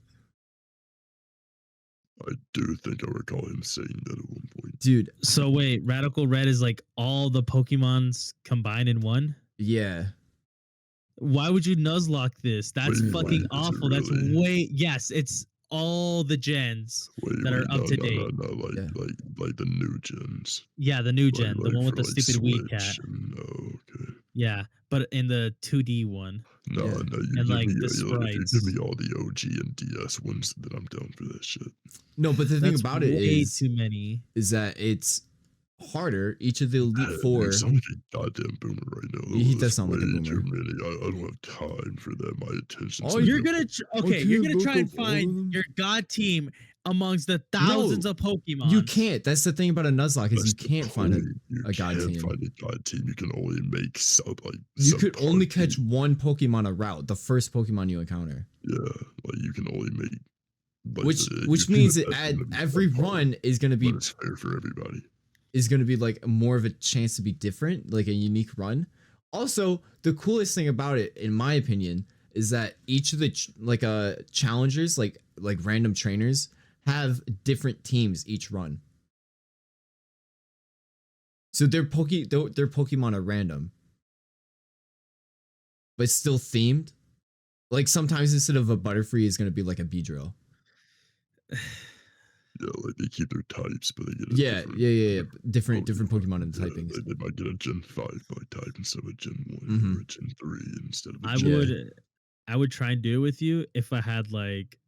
I do think I recall him saying that at one point. Dude, So wait, Radical Red is like all the Pokemons combined in one? yeah. Why would you Nuzlocke this? That's Wait, fucking is it awful. That's really? way yes, it's all the gens. That are up to date. No, like, Yeah. like the new gens. Yeah, the new Like- gen, the like one with for, the like, stupid Wii cat. Switch and- oh, okay. Yeah, but in the 2D one. No, Yeah. no, you And, give like, me, the if you sprites. give me all the OG and DS ones, then I'm down for that shit. No, but the thing That's about it way is too many. that it's harder. Each of the Elite You Four. sound like a goddamn boomer right now. He That's does sound like a way boomer. Too many. I don't have time for that. My attention. Oh, You're gonna okay, you're gonna look try and up all of them. find your god team amongst the thousands of Pokemon. You can't. That's the thing about a Nuzlocke is you can't find it. You a god can't team. find a god team. You can only make You could only subpar catch team. one Pokemon a route. The first Pokemon you encounter, Yeah, like you can only make. Like, which you which can means the that best at of them every subpar, run is gonna be but it's fair for everybody. like more of a chance to be different, like a unique run. Also, the coolest thing about it, in my opinion, is that each of the challengers, like random trainers, have different teams each run. So their Pokemon are random, but still themed. Like sometimes instead of a Butterfree, is gonna be like a Beedrill. Yeah, like they keep their types, but they get a Yeah. different Different Pokemon and Yeah, typings. They might get a Gen 5 like type instead of a Gen 1 Mhm. or a Gen 3 instead of a I Gen would try and do it with you if I had like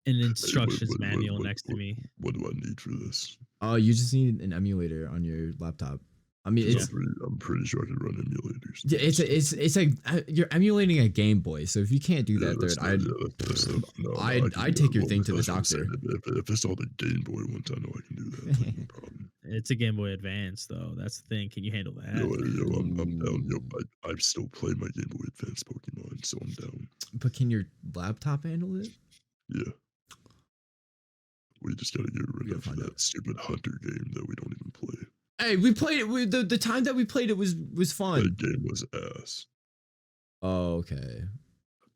an Hey, instructions manual next to me. What do I need for this? You just need an emulator on your laptop. I mean, 'Cause it's I'm pretty sure I can run emulators. yeah, it's like you're emulating a Game Boy. So if you can't do that, that's dude, not- yeah, that's not- no, I I'd can do take that. your Well, thing to the that's what I'm saying. doctor. If it's all the Game Boy ones, I know I can do that. Like, no problem. It's a Game Boy Advance though. That's the thing. Can you handle that? I'm down. I still play my Game Boy Advance Pokemon, so I'm down. But can your laptop handle it? Yeah. We just gotta get rid gotta of find that out. stupid Hunter game that we don't even play. Hey, we played it. The time that we played it was fun. That game was ass. Oh, okay.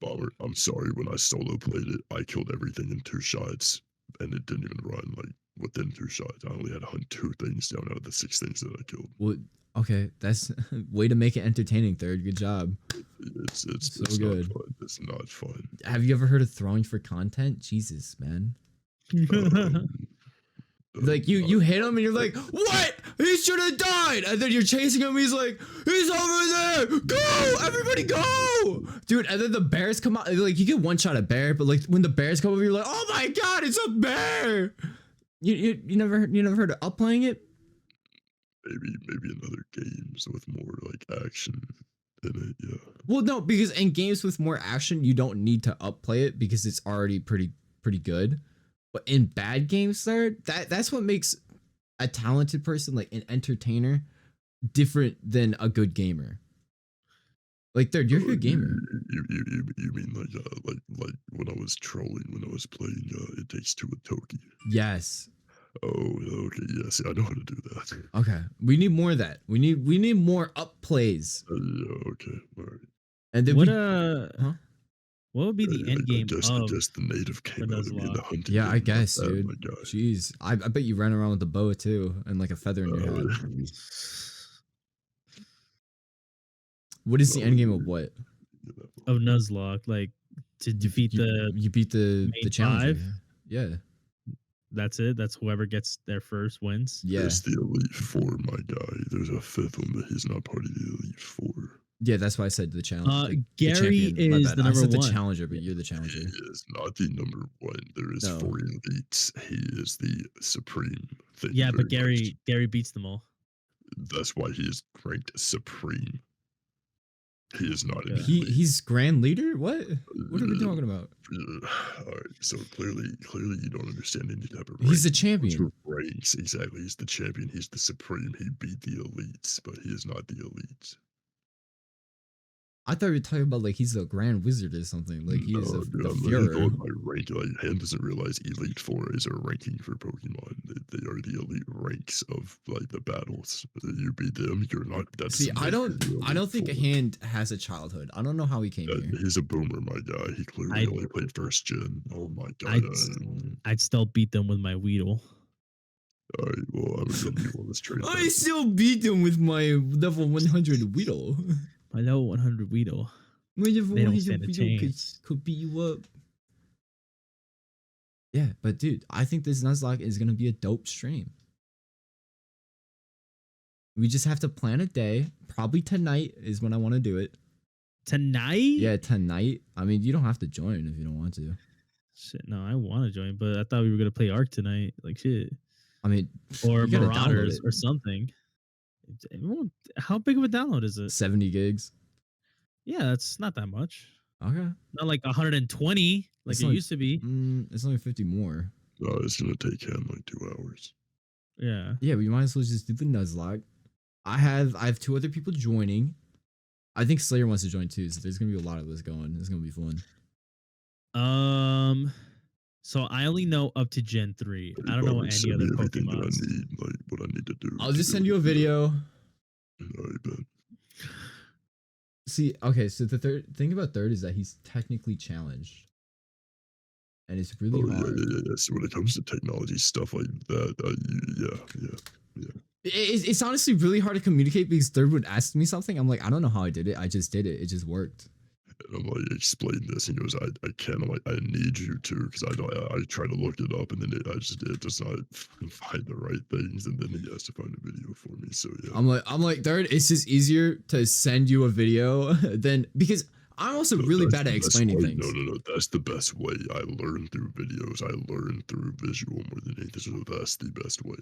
Bomber, I'm sorry, when I solo played it, I killed everything in 2 shots, and it didn't even run like within 2 shots. I only had to hunt 2 things down out of the 6 things that I killed. Well, okay, that's way to make it entertaining. Third, good job. It's So it's good. not fun. It's not fun. Have you ever heard of throwing for content? Jesus, man. Like you hit him and you're like, what? He should have died. And then you're chasing him. He's like, he's over there. Go, everybody, go, dude. And then the bears come out. Like you get one shot at bear, but like when the bears come over, you're like, oh my god, it's a bear. You never heard of upplaying it? Maybe in other games with more like action in it. Yeah. Well, no, because in games with more action, you don't need to upplay it because it's already pretty good. But in bad games, that's what makes a talented person, like an entertainer, different than a good gamer. Like, Third, you're a good gamer. You mean like when I was trolling when I was playing It Takes Two with Toki. Yes. Oh, okay, yes, I know how to do that. Okay. We need more of that. We need more up plays. Yeah, okay, all right. And then What huh? What would be the end game I of guess the native came out of me in the Nuzlocke? hunting. Yeah, I game, not guess, that, dude. my guy. Jeez, I bet you ran around with a bow too, and like a feather in your head. What is the end game of what? Of Nuzlocke, like to defeat the You beat the main challenger. five? Yeah. That's it. That's whoever gets there first wins. Yeah. It's the Elite Four, my guy. There's a fifth one, but he's not part of the Elite Four. Yeah, that's why I said the challenge. Gary champion. is the I number said the one. challenger, but you're the challenger. He is not the number one. There is No. 4 elites. He is the supreme. Thank Yeah, you but very much. Gary beats them all. That's why he is ranked supreme. He is not an He elite. he's grand leader. What? What are we talking about? All right, so clearly you don't understand any type of rank. He's the champion. Ranks, exactly. He's the champion. He's the supreme. He beat the elites, but he is not the elites. I thought you were talking about like he's a grand wizard or something. Like he is the I'm Fuhrer. going by rank. Like, Han doesn't realize Elite Four is a ranking for Pokemon. They are the elite ranks of like the battles. You beat them, you're not. That's See, I don't think a Four. hand has a childhood. I don't know how he came here. He's a boomer, my guy. He clearly I'd- only played first gen. Oh my god. I'd still beat them with my Weedle. All right, well, I'm gonna be on this train. I still beat him with my level 100 Weedle. My level 100 Weedle. My level They don't 100 stand a Weedle chance. could beat you up. Yeah, but dude, I think this Nuzlocke is gonna be a dope stream. We just have to plan a day. Probably tonight is when I want to do it. Tonight? Yeah, tonight. I mean, you don't have to join if you don't want to. Shit, no, I want to join, but I thought we were gonna play Ark tonight. Like shit, I mean, or you gotta download Marauders it. or something. How big of a download is it? 70 gigs. Yeah, that's not that much. Okay. Not like 120 like It's it like- used to be. It's only 50 more. It's gonna take him like 2 hours. Yeah. Yeah, we might as well just do the Nuzlocke. I have 2 other people joining. I think Slayer wants to join too, so there's gonna be a lot of this going. It's gonna be fun. So I only know up to Gen 3. I don't know Bobby, any send other me everything that Pokemon. I need, like what I need to do. I'll to just go send you a through that. video. All right, bet. See, okay, so the third thing about third is that he's technically challenged. And it's really Oh, hard. yeah. So when it comes to technology stuff like that, yeah. It's honestly really hard to communicate because third would ask me something. I'm like, I don't know how I did it. I just did it. It just worked. And I'm like, explain this. And he goes, I can't. I'm like, I need you to, because I try to look it up, and then it does not find the right things, and then he has to find a video for me. So yeah. I'm like, third, it's just easier to send you a video than because I'm also really That's bad at the best explaining way. things. No. That's the best way. I learn through videos. I learn through visual more than anything. So that's the best way.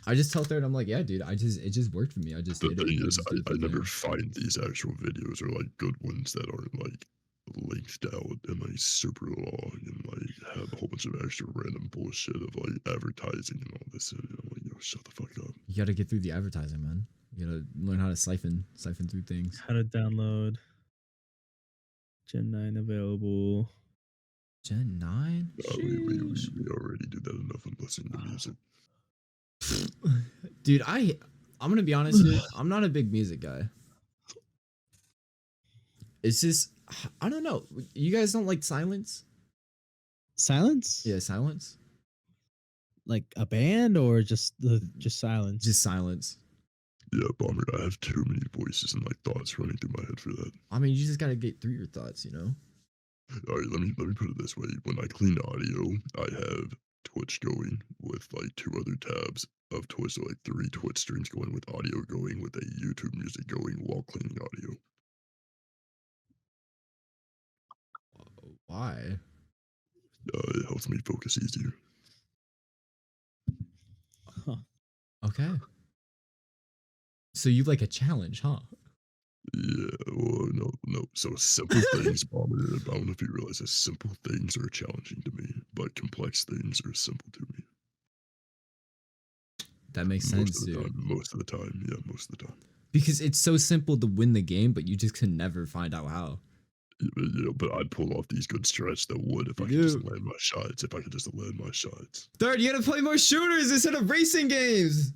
I just tell third, I'm like, yeah, dude, it just worked for me. I just The did it. thing is, just did it I for never me. find these actual videos or like good ones that aren't like linked out and like super long and like have a whole bunch of extra random bullshit of like advertising and all this. And I'm like, yo, shut the fuck up. You gotta get through the advertising, man. You gotta learn how to siphon through things. How to download Gen 9 available. Gen 9? We already do that enough and listen to music. Dude, I'm gonna be honest here. I'm not a big music guy. It's just I don't know. You guys don't like silence? Silence? Yeah, silence. Like a band or just silence? Just silence. Yeah, Bomber, I have too many voices and like thoughts running through my head for that. I mean, you just gotta get through your thoughts, you know. All right, let me put it this way. When I clean audio, I have Twitch going with like 2 other tabs of Twitch, so like 3 Twitch streams going with audio going with a YouTube music going while cleaning audio. Why? It helps me focus easier. Huh. Okay. So you like a challenge, huh? Yeah, well, no. So simple things, Bomber. I don't know if you realize that simple things are challenging to me, but complex things are simple to me. That makes sense, dude. Most of the time, yeah, most of the time. Because it's so simple to win the game, but you just can never find out how. But I'd pull off these good strats that would if I could just land my shots. Third, you gotta play more shooters instead of racing games.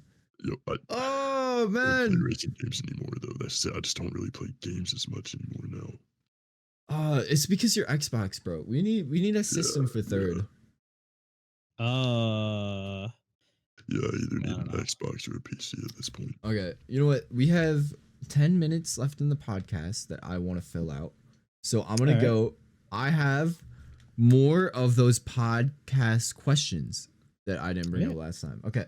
I Oh don't play man. racing games anymore though. That's it. I just don't really play games as much anymore now. It's because you're Xbox, bro. We need a system for third. Uh, Yeah, I either I need don't an know. Xbox or a PC at this point. Okay, you know what? We have 10 minutes left in the podcast that I want to fill out. So I'm gonna All right. go. I have more of those podcast questions that I didn't bring Yeah. up last time. Okay.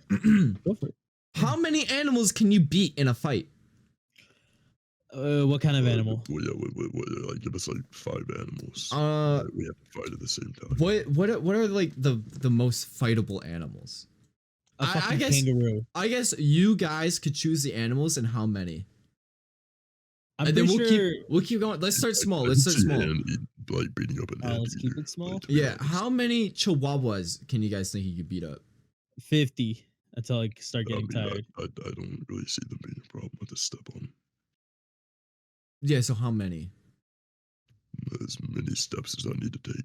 Go for it. How many animals can you beat in a fight? What kind of animal? Well, yeah, like give us like 5 animals. We have to fight at the same time. What are like the most fightable animals? A I fucking guess- kangaroo. I guess you guys could choose the animals and how many. I'm And then pretty sure. we'll keep going. Let's start small. I Let's can start see small. like beating up an Let's keep anteater, it small. like, to be Yeah, honest. how many chihuahuas can you guys think you could beat up? 50 until I start I getting mean, tired. I don't really see them being a problem with this step on. Yeah, so how many? As many steps as I need to take.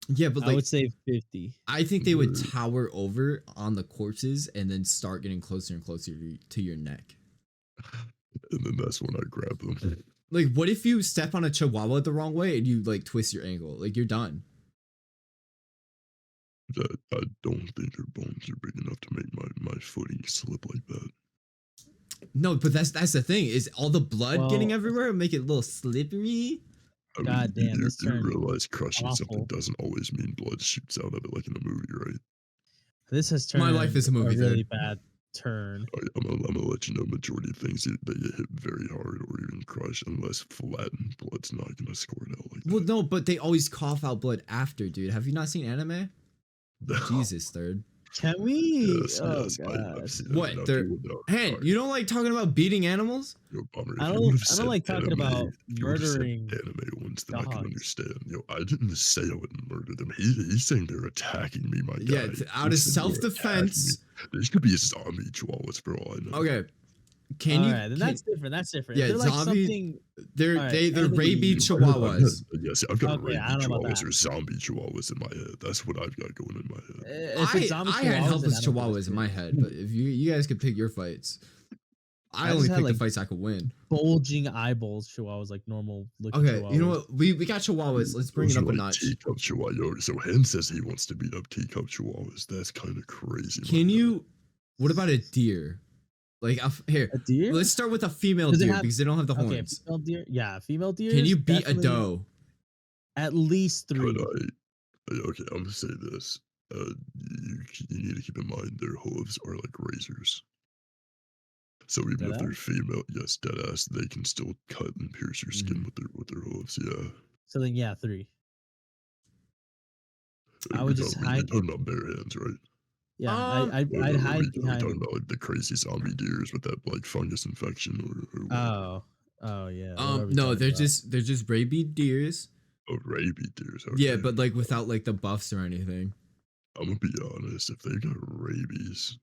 Yeah, but I like would say 50. I think they would Right. tower over on the corpses and then start getting closer and closer to your neck. And then that's when I grab them. Like, what if you step on a chihuahua the wrong way and you like twist your ankle? Like, you're done. That I don't think their bones are big enough to make my footing slip like that. No, but that's the thing is all the blood getting Well- everywhere and make it a little slippery. I God damn, you, this you turned realize crushing awful. something doesn't always mean blood shoots out of it like in a movie, right? This has turned My life is a movie, really dude. bad turn. I'm gonna let you know majority of things that get hit very hard or even crushed unless flattened blood's not gonna score it out like Well, that. no, but they always cough out blood after, dude. Have you not seen anime? Jesus, third. Can we? Yes, Oh yes, god. I've seen What, enough they're- people know. Hen, Alright, you don't like talking about beating animals? yo, Bomber, I if you don't- would've I don't said like talking anime, about if you would've said murdering anime ones, then I can dogs. understand. Yo, I didn't say I would murder them. He's saying they're attacking me, my guy. Yeah, out of He said they're self-defense. attacking me. This could be a zombie chihuahuas for all I know. Okay. Can you? Alright, then can- that's different. That's different. Yeah, If they're like zombie- something. they're alright, they're anything- rabid I've got- chihuahuas. Yes, I've got Okay, I rabid don't know about chihuahuas that. or zombie chihuahuas in my head. That's what I've got going in my head. If it's zombie I had chihuahuas, helpless then I don't give a chihuahuas in my shit. head, but if you guys could pick your fights, I I only just had, pick the like, fights I could win. Bulging eyeballs chihuahuas like normal looking Okay, chihuahuas. you know what? We got chihuahuas. Let's bring it Those are up a like notch. Teacup chihuahua. So Hen says he wants to beat up teacup chihuahuas. That's kind of crazy. my Can guy. you? What about a deer? Like here, A deer? let's start with a female Does it deer have- because they don't have the Okay, horns. female deer. Yeah, female deer. Can you beat a doe? At least 3. Could I? Okay, I'm gonna say this. You need to keep in mind their hooves are like razors. So even if they're female, yes, deadass, they can still cut and pierce your skin with their hooves. Yeah. So then, yeah, 3. I We're would just talking- hide- We're talking about bare hands, right? Yeah, I'd Or are hide we behind. talking about like the crazy zombie deers with that like fungus infection or what? Oh yeah. what are we No, talking they're about? just rabid deers. Oh, rabid deers. Yeah, okay. but like without like the buffs or anything. I'm gonna be honest. If they got rabies,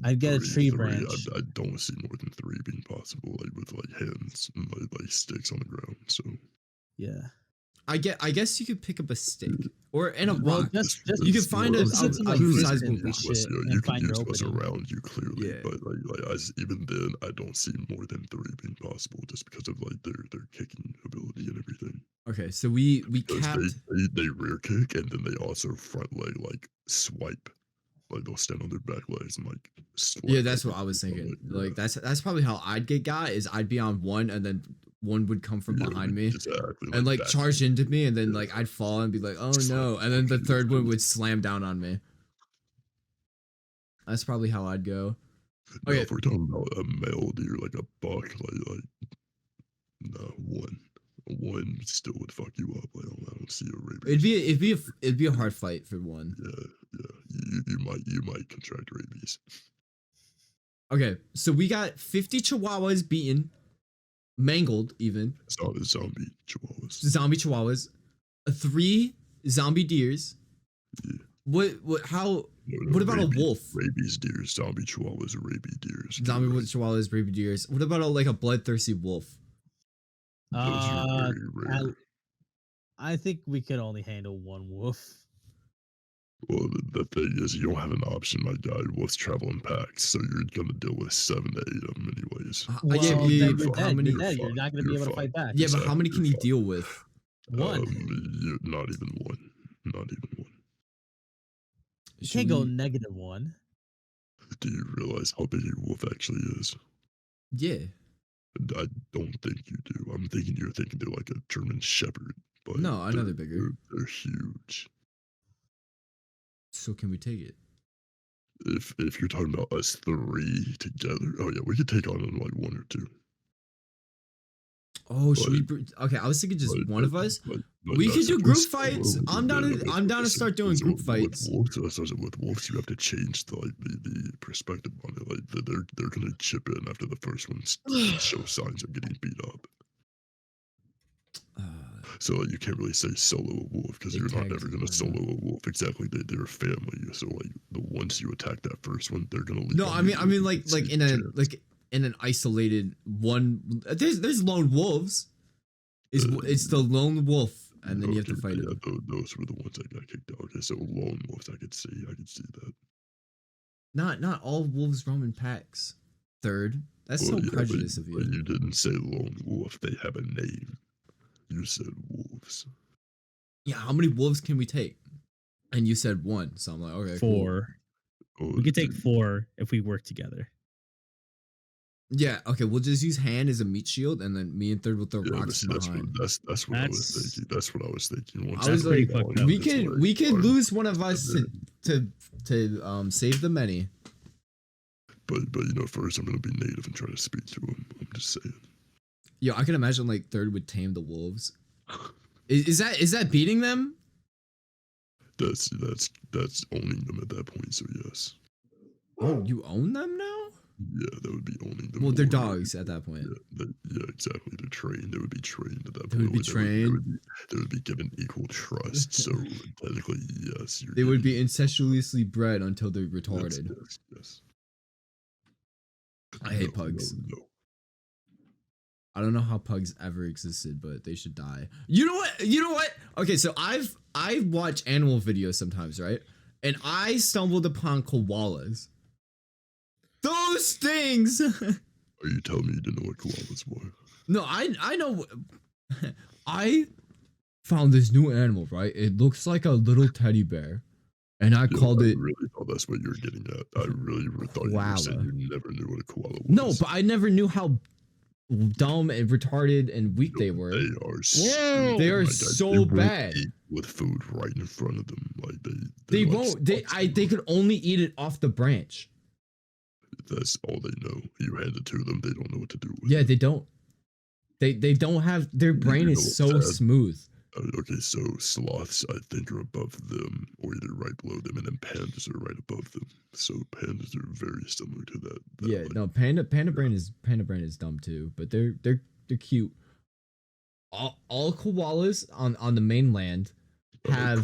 I'd get a tree three, branch. I don't see more than 3 being possible, like with like hands and like sticks on the ground. So Yeah. I guess you could pick up a stick or in a Well, rock. just You can find a some, like, sizable distance and rock. shit, you and can find use your what's opening. around you clearly, Yeah. but even then, I don't see more than 3 being possible just because of like their kicking ability and everything. Okay, so we Because capped. they rear kick and then they also front leg like swipe. Like they'll stand on their back legs and like swipe. Yeah, that's like, what I was front thinking. leg, Like that's probably how I'd get got is I'd be on one and then one would come from yeah, behind me exactly, and like back- charge into me and then Yeah. like I'd fall and be like, oh Just, like, no, and then the fucking third one crazy. would slam down on me. That's probably how I'd go. Now, Okay. if we're talking about a male deer, like a buck, like no, one still would fuck you up. Like, I don't see a rabies. It'd be a hard fight for one. Yeah. You might contract rabies. Okay, so we got 50 chihuahuas beaten, mangled even, It's not a zombie chihuahuas. zombie chihuahuas, 3 zombie deers. Yeah. How No, what about a rabies- wolf? Rabies deers, zombie chihuahuas, are rabies deers. Zombie Right. chihuahuas, baby deers. What about like a bloodthirsty wolf? Those are very I, rare. I think we could only handle one wolf. Well, the thing is, you don't have an option, my guy. Wolves travel in packs, so you're gonna deal with 7 to 8 of them anyways. I can't Well, then believe you're how dead. many. You're dead. You're not gonna be able to fight back. Yeah, but how Exactly, many can you're you fine. deal with? One. Not even one. Not even one. You Should can't go we- -1. Do you realize how big a wolf actually is? Yeah. I don't think you do. I'm thinking you're thinking they're like a German Shepherd. But No, I know they're bigger. They're huge. So can we take it? If you're talking about us 3 together, oh yeah, we could take on them like 1 or 2. Oh, should we? Like- Okay, I was thinking just one of us. But We no, could so do if group we're solo, fights. we I'm can down do to it. I'm down to Listen, start doing so group with fights. wolves, with wolves, you have to change the perspective on it. Like they're gonna chip in after the first one show signs of getting beat up. Uh, So like, you can't really say solo a wolf because They you're not tagged ever gonna one, solo a wolf. Exactly, they're a family. So like the once you attack that first one, they're gonna leave. no, I mean like in a chance. like in an isolated one. There's lone wolves. It's the lone wolf, and then you have to Okay, fight yeah, him. those were the ones that got kicked out. Okay, so lone wolves, I could see that. Not all wolves roam in packs. Third, that's Well, so yeah, prejudice of but you. you didn't say lone wolf. They have a name. You said wolves. Yeah, how many wolves can we take? And you said 1, so I'm like, okay, cool. 4. Oh, We could take dude, 4 if we work together. Yeah, okay, we'll just use hand as a meat shield, and then me and Third will throw Yeah, rocks from behind. that's what I was That's- thinking. That's what I was thinking. Once I was you like, go fucked on, up. we it's could like, we could fine. lose one of us to save the many. But you know, first I'm gonna be native and try to speak to him. I'm just saying. Yo, I can imagine like Third would tame the wolves. Is that beating them? That's owning them at that point. So yes, Oh, you own them now? yeah, that would be owning them. Well, they're more. dogs at that point. Yeah, exactly. They're trained. They would be trained at that They point. would be trained. They would be given equal trust. So technically, yes, They would be incestuously bred until they're yes, retarded. Yes. I hate No, pugs. No. I don't know how pugs ever existed, but they should die. You know what? You know what? Okay, so I watch animal videos sometimes, right? And I stumbled upon koalas. Those things. Are you telling me you didn't know what koalas were? No, I know. I found this new animal, right? It looks like a little teddy bear, and I called I it. really thought that's what you were getting at. I really thought you were saying Koala. you never knew what a koala was. No, but I never knew how dumb and retarded and weak they were. They are. Whoa! They are my God, so they won't bad. eat with food right in front of them. Like They they're like won't. They spots. they could only eat it off the branch. That's all they know. You hand it to them, they don't know what to do with Yeah, it. they don't. They don't have their brain know is what's so sad? smooth. Okay, so sloths, I think, are above them, or either right below them, and then pandas are right above them. So pandas are very similar to that. Yeah, like, no, panda brain is dumb too, but they're cute. All koalas on the mainland have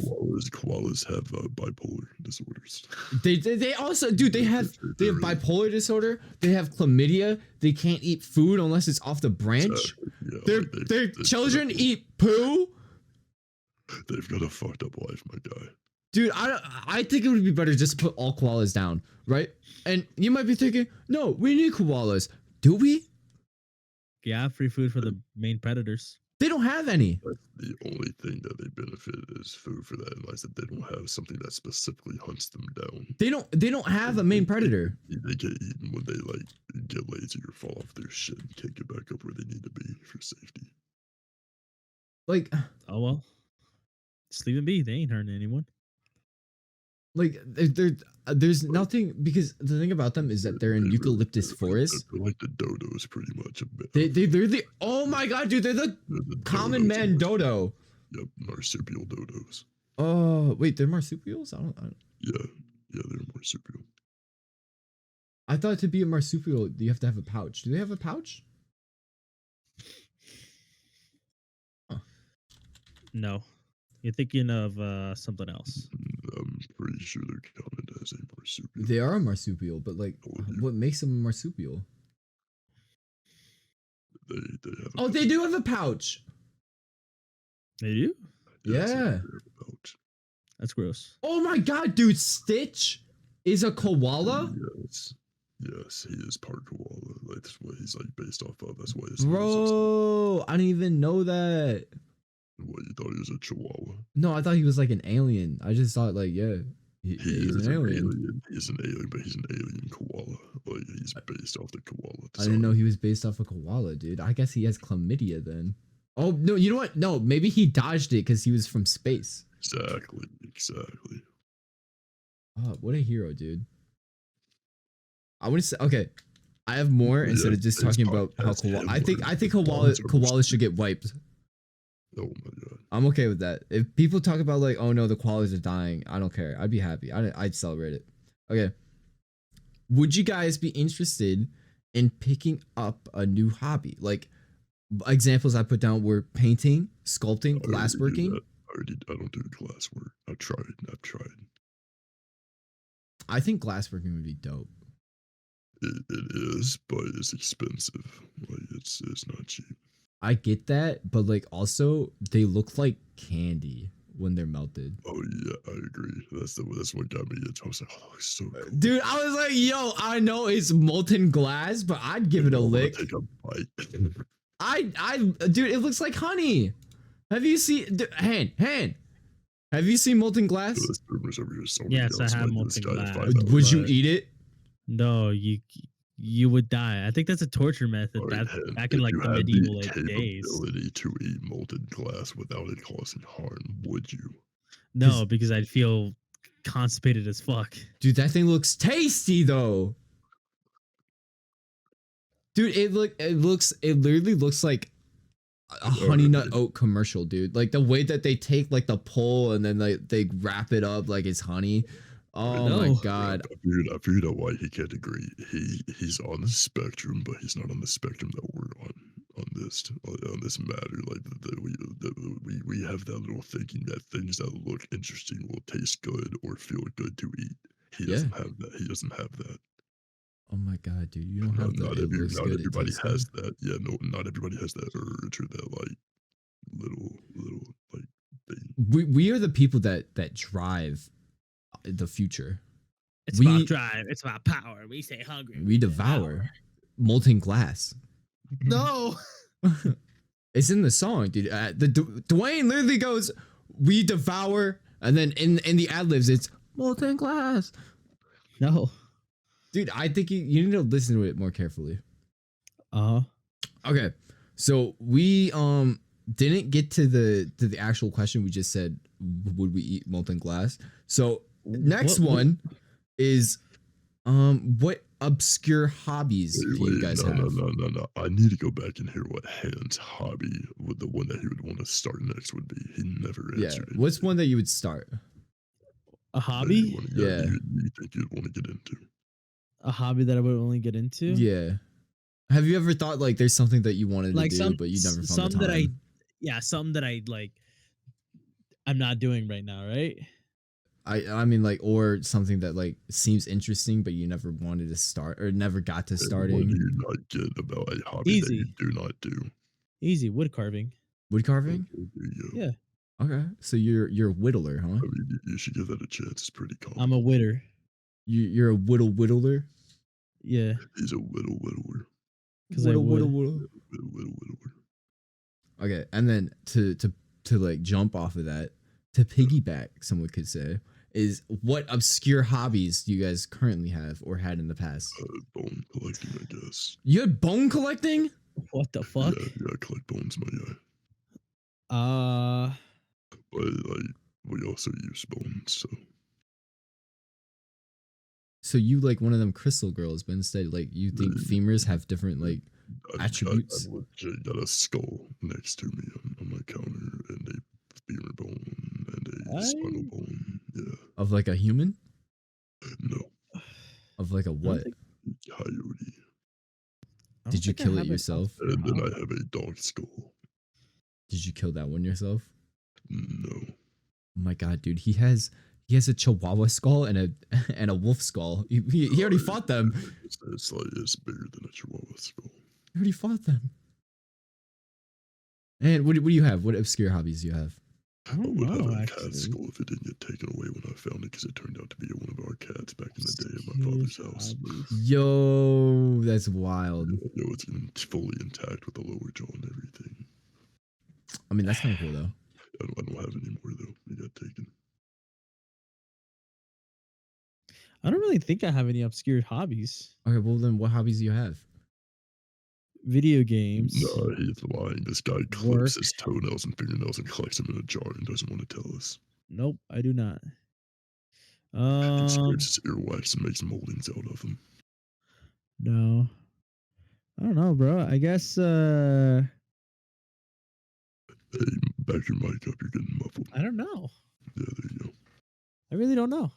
koalas have bipolar disorders. they also dude they have They're bipolar disorder. They have chlamydia. They can't eat food unless it's off the branch. Yeah, Their children eat poo. They've got a fucked up life, my guy. Dude, I think it would be better just to put all koalas down, right? And you might be thinking, no, we need koalas. Do we? Yeah, free food for the main predators. They don't have any. That's the only thing that they benefit is food for that, unless that they don't have something that specifically hunts them down. They don't have a main predator. They get eaten when they like get lazy or fall off their shit and can't get back up where they need to be for safety. Like Oh well. Just leave them be. They ain't hurting anyone. there's nothing because the thing about them is that they're in They really- eucalyptus they're forest. They're like the dodos, pretty much. A bit. They're the oh my god, dude, they're the They're the common dodos man of- dodo. Yep, marsupial dodos. Oh wait, they're marsupials? I don't Yeah, they're marsupial. I thought to be a marsupial you have to have a pouch. Do they have a pouch? No. You're thinking of something else. I'm pretty sure they're counted as a marsupial. They are a marsupial, but like Told you. what makes them a marsupial? They have. Oh, they do have a pouch. They do? Yes, they Yeah. have a pouch. That's gross. Oh my god, dude! Stitch is a koala, Yes. Yes, he is part koala. Like, that's what he's like based off of. That's why his name is bro. I didn't even know that. what you thought he was a chihuahua. No, I thought he was like an alien. I just thought like, yeah, He he's is an alien. He's an alien, but he's an alien koala. Like he's based off the koala. I didn't know he was based off a koala, dude. I guess he has chlamydia then. Oh no, you know what? No, maybe he dodged it because he was from space. Exactly. Oh, what a hero, dude. I want to say okay. I have more instead of just talking about how koala. I think koalas should get wiped. Oh my god. I'm okay with that. If people talk about like, oh no, the koalas are dying, I don't care. I'd be happy. I'd celebrate it. Okay. Would you guys be interested in picking up a new hobby? Like examples I put down were painting, sculpting, glassworking. I don't do glasswork. I've tried. I think glassworking would be dope. It is, but it's expensive. Like it's not cheap. I get that, but like also they look like candy when they're melted. Oh yeah, I agree. That's what got me into. I was like, oh, it's so cool. Dude, I was like, yo, I know it's molten glass, but I'd give it a lick. Take a bite. Dude, it looks like honey. Have you seen hand? Have you seen molten glass? Yes, I have molten glass. Would you eat it? No, you would die. I think that's a torture method back in like the medieval days. Ability to eat molten glass without it causing harm, would you? No, because I'd feel constipated as fuck. Dude, that thing looks tasty though. Dude, it literally looks like a honey nut oat commercial, dude. Like the way that they take like the pole and then they wrap it up like it's honey. Oh my god! I figured out why he can't agree. He's on the spectrum, but he's not on the spectrum that we're on this matter. Like we have that little thinking that things that look interesting will taste good or feel good to eat. He doesn't have that. He doesn't have that. Oh my god, dude! You don't have that. Not everybody has that. Yeah, no, not everybody has that urge or that like little like thing. We are the people that drive the future. It's about drive. It's about power. We stay hungry. We devour molten glass. No, it's in the song, dude. Dwayne literally goes, "We devour," and then in the ad libs, it's molten glass. No, dude. I think you need to listen to it more carefully. Okay, so we didn't get to the actual question. We just said, would we eat molten glass? So next one is what obscure hobbies do you guys have? No. I need to go back and hear what Han's hobby with the one that he would want to start next would be. He never answered it. What's one that you would start? A hobby? Yeah. You think you'd want to get into? A hobby that I would only get into? Yeah. Have you ever thought like there's something that you wanted to do but you never found the time? Something that I like I'm not doing right now, right? I mean like, or something that like seems interesting but you never wanted to start or never got to starting. What do you not get about a hobby that you do not do? Easy, wood carving. Wood carving? Yeah. Okay, so you're a whittler, huh? I mean, you should give that a chance. It's pretty common. I'm a whitter. You're a whittler? Yeah. He's a whittler. Whittle. Whittler. Okay, and then to like jump off of that, to piggyback, someone could say, is what obscure hobbies do you guys currently have or had in the past? Bone collecting, I guess. You had bone collecting? What the fuck? Yeah, I collect bones, my guy. But like, we also use bones, so you like one of them crystal girls, but instead like you think femurs have different like attributes? I legit got a skull next to me on my counter and a femur bone and a spinal bone. Yeah. Of like a human? No. Of like a what? Coyote. Did you kill it yourself? And then I have a dog skull. Did you kill that one yourself? No. Oh my god, dude, he has a chihuahua skull and a wolf skull. He already fought them. It's bigger than a chihuahua skull. He already fought them. And what do you have? What obscure hobbies do you have? I don't would have know, a cat actually. skull if it didn't get taken away when I found it, because it turned out to be one of our cats back in the day at my father's house. Yo, that's wild. Yo, it's fully intact with the lower jaw and everything. I mean, that's kind of cool though. I don't have any more though. It got taken. I don't really think I have any obscure hobbies. Okay, well then, what hobbies do you have? Video games. No, he's lying. This guy Work. clips his toenails and fingernails and collects them in a jar and doesn't want to tell us. Nope, I do not. He scrapes his earwax and makes moldings out of them. No. I don't know, bro. I guess Hey, back your mic up. You're getting muffled. I don't know. Yeah, there you go. I really don't know.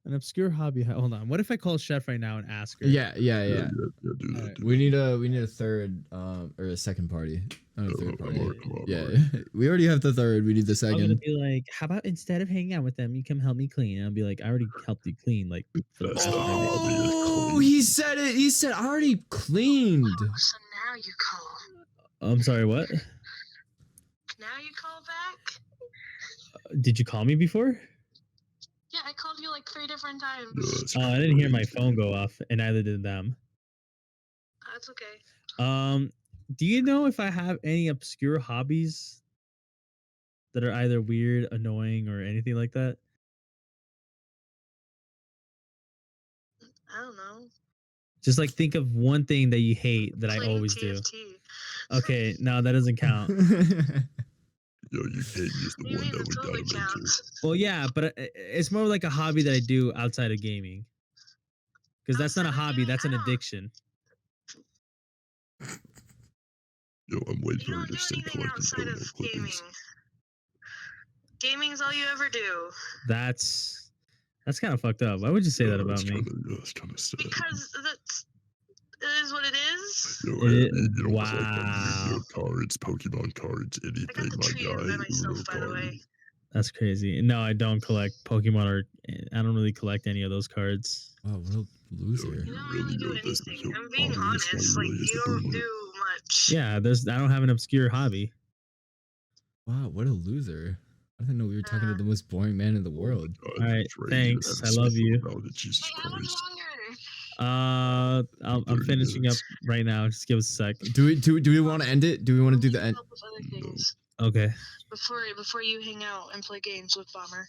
An obscure hobby. Hold on. What if I call Chef right now and ask her? Yeah. Yeah, do Alright. that. Do We that. need a third or a second party. Not a third party. I'm alright. Yeah, we already have the third. We need the I'm gonna second. be like, how about instead of hanging out with them, you come help me clean? And I'll be like, I already helped you clean. Like, for the That's past not 5 minutes. hobby, it's Oh, clean. he said it. He said I already cleaned. Oh, so now you call. I'm sorry, what? Now you call back? Did you call me before? Yeah, I called you like 3 different times. Yeah, that's Oh, I didn't hear my crazy. phone go off, and neither did them. That's okay. Do you know if I have any obscure hobbies that are either weird, annoying, or anything like that? I don't know. Just like think of one thing that you hate that I Playing always do. TFT. Okay, no, that doesn't count. Yo, you can't use the You one mean that it we totally got him into. counts? Well, yeah, but it's more like a hobby that I do outside of gaming. Because that's not a Outside of hobby, gaming? that's an I don't- addiction. Yo, I'm waiting You for her don't to do stay anything collecting outside toenail of gaming. clippings. Gaming's all you ever do. That's kind of fucked up. Why would you say that about That's me? That's kind of sad. Because that's, it is what it is. Yo, It- you don't collect wow. Yu-Gi-Oh cards, Pokemon cards, I anything, got the my trio guy. by myself, Real by the way. party. That's crazy. No, I don't collect Pokemon or I don't really collect any of those cards. Wow, what a loser. You don't really do this is anything. your I'm being hobby, that's why honest. Like, really is you the don't boomer. do much. Yeah, I don't have an obscure hobby. Wow, what a loser. I didn't know we were talking to the most boring man in the world. God, Alright, Trey, thanks. haven't I love spoken you. about it, Jesus Wait, how much Christ. longer? I'm 30 finishing up minutes. right now. Just give us a sec. Do we want to end it? Do we want to do the end? Help with other No. things Okay. before you hang out and play games with Bomber.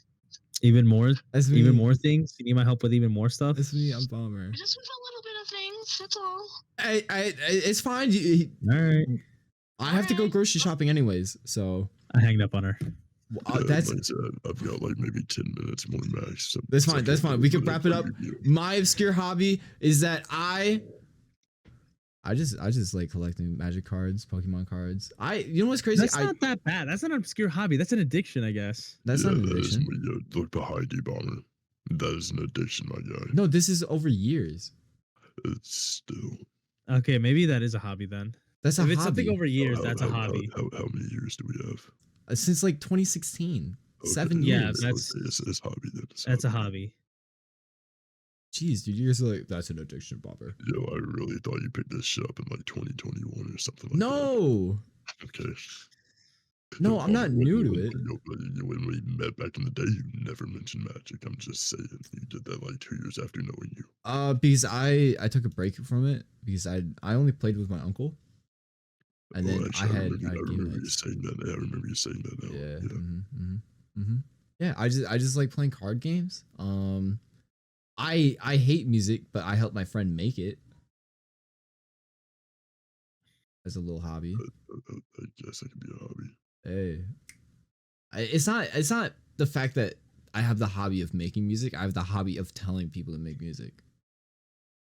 Even more That's me. even more things? You need my help with even more stuff? That's me. I'm Bomber. Just with a little bit of things. That's all. It's fine. Alright. I have to go Alright. grocery shopping anyways, so I hanged up on her. that's Like I said, I've got like maybe 10 minutes more max. So That's it's fine, okay that's if fine. I We can put wrap it for up. Yu-Gi-Oh. my obscure hobby is that I just like collecting magic cards, Pokemon cards. You know what's crazy? That's not that bad. That's not an obscure hobby. That's an addiction, I guess. That's Yeah, not an that is addiction. me. Look behind you, Bomber. That is an addiction, my guy. No, this is over years. It's still. Okay, maybe that is a hobby then. That's a If it's hobby. something over years, How- that's a how- hobby. How many years do we have? Since like 2016. Okay, 7 Yeah, years. that's- it's hobby then. That's a hobby. Jeez, dude, you're just like, that's an addiction, Bobber. Yo, I really thought you picked this shit up in like 2021 or something like that. No, Okay. no, Yo, I'm not Bomber, new to when- it. When we met back in the day, you never mentioned magic. I'm just saying. You did that like 2 years after knowing you. Because I took a break from it because I only played with my uncle, and then I had remember game you nights. saying that. I remember you saying that now. Yeah. Yeah, I just like playing card games. I hate music, but I help my friend make it as a little hobby. I guess that could be a hobby. Hey, it's not the fact that I have the hobby of making music. I have the hobby of telling people to make music,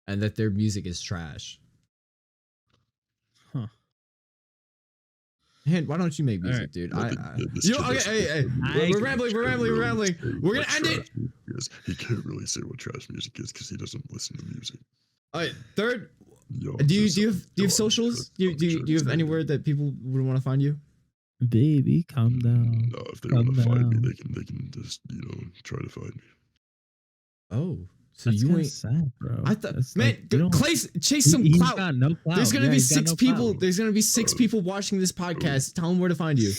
and that their music is trash. Huh. Hey, why don't you make music, Alright. dude? This Yo, kid okay, doesn't hey, listen to I- music. we're rambling, He we're can't rambling, we're really rambling. say We're what gonna end it. trash music is. He can't really say what trash music is because he doesn't listen to music. All right, third. Yo, Do you just- have yo, I'm socials? just- Do I'm you just have saying anywhere that people would want to find you? Baby, calm down. No, if they Calm want to find me, down. they can just try to find me. Oh, so That's you kinda ain't. sad, bro. I thought, That's man, like, you don't- chase some he's clout. got no clout. There's gonna Yeah, be he's got 6 no people. clout. There's gonna be 6 people watching this podcast. Tell them where to find you.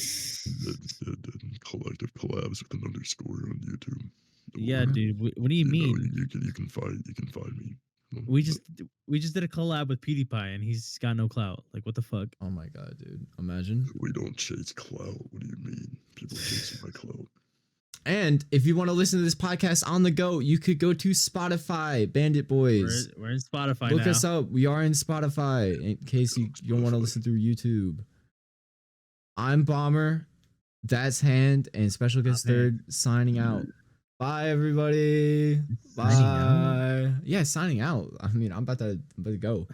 Close collective collabs with an underscore on YouTube. Yeah, Or, dude. What do you know, mean? you can find me. We just did a collab with PewDiePie and he's got no clout. Like, what the fuck? Oh my god, dude. Imagine. We don't chase clout. What do you mean? People chasing my clout. And if you want to listen to this podcast on the go, you could go to Spotify, Bandit Boys. We're in Spotify Look now. us up. We are in Spotify in case you don't want to listen through YouTube. I'm Bomber. That's Hand and Special Guest Third signing out. Bye, everybody. Bye. Yeah, signing out. I mean, I'm about to go.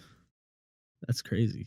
That's crazy.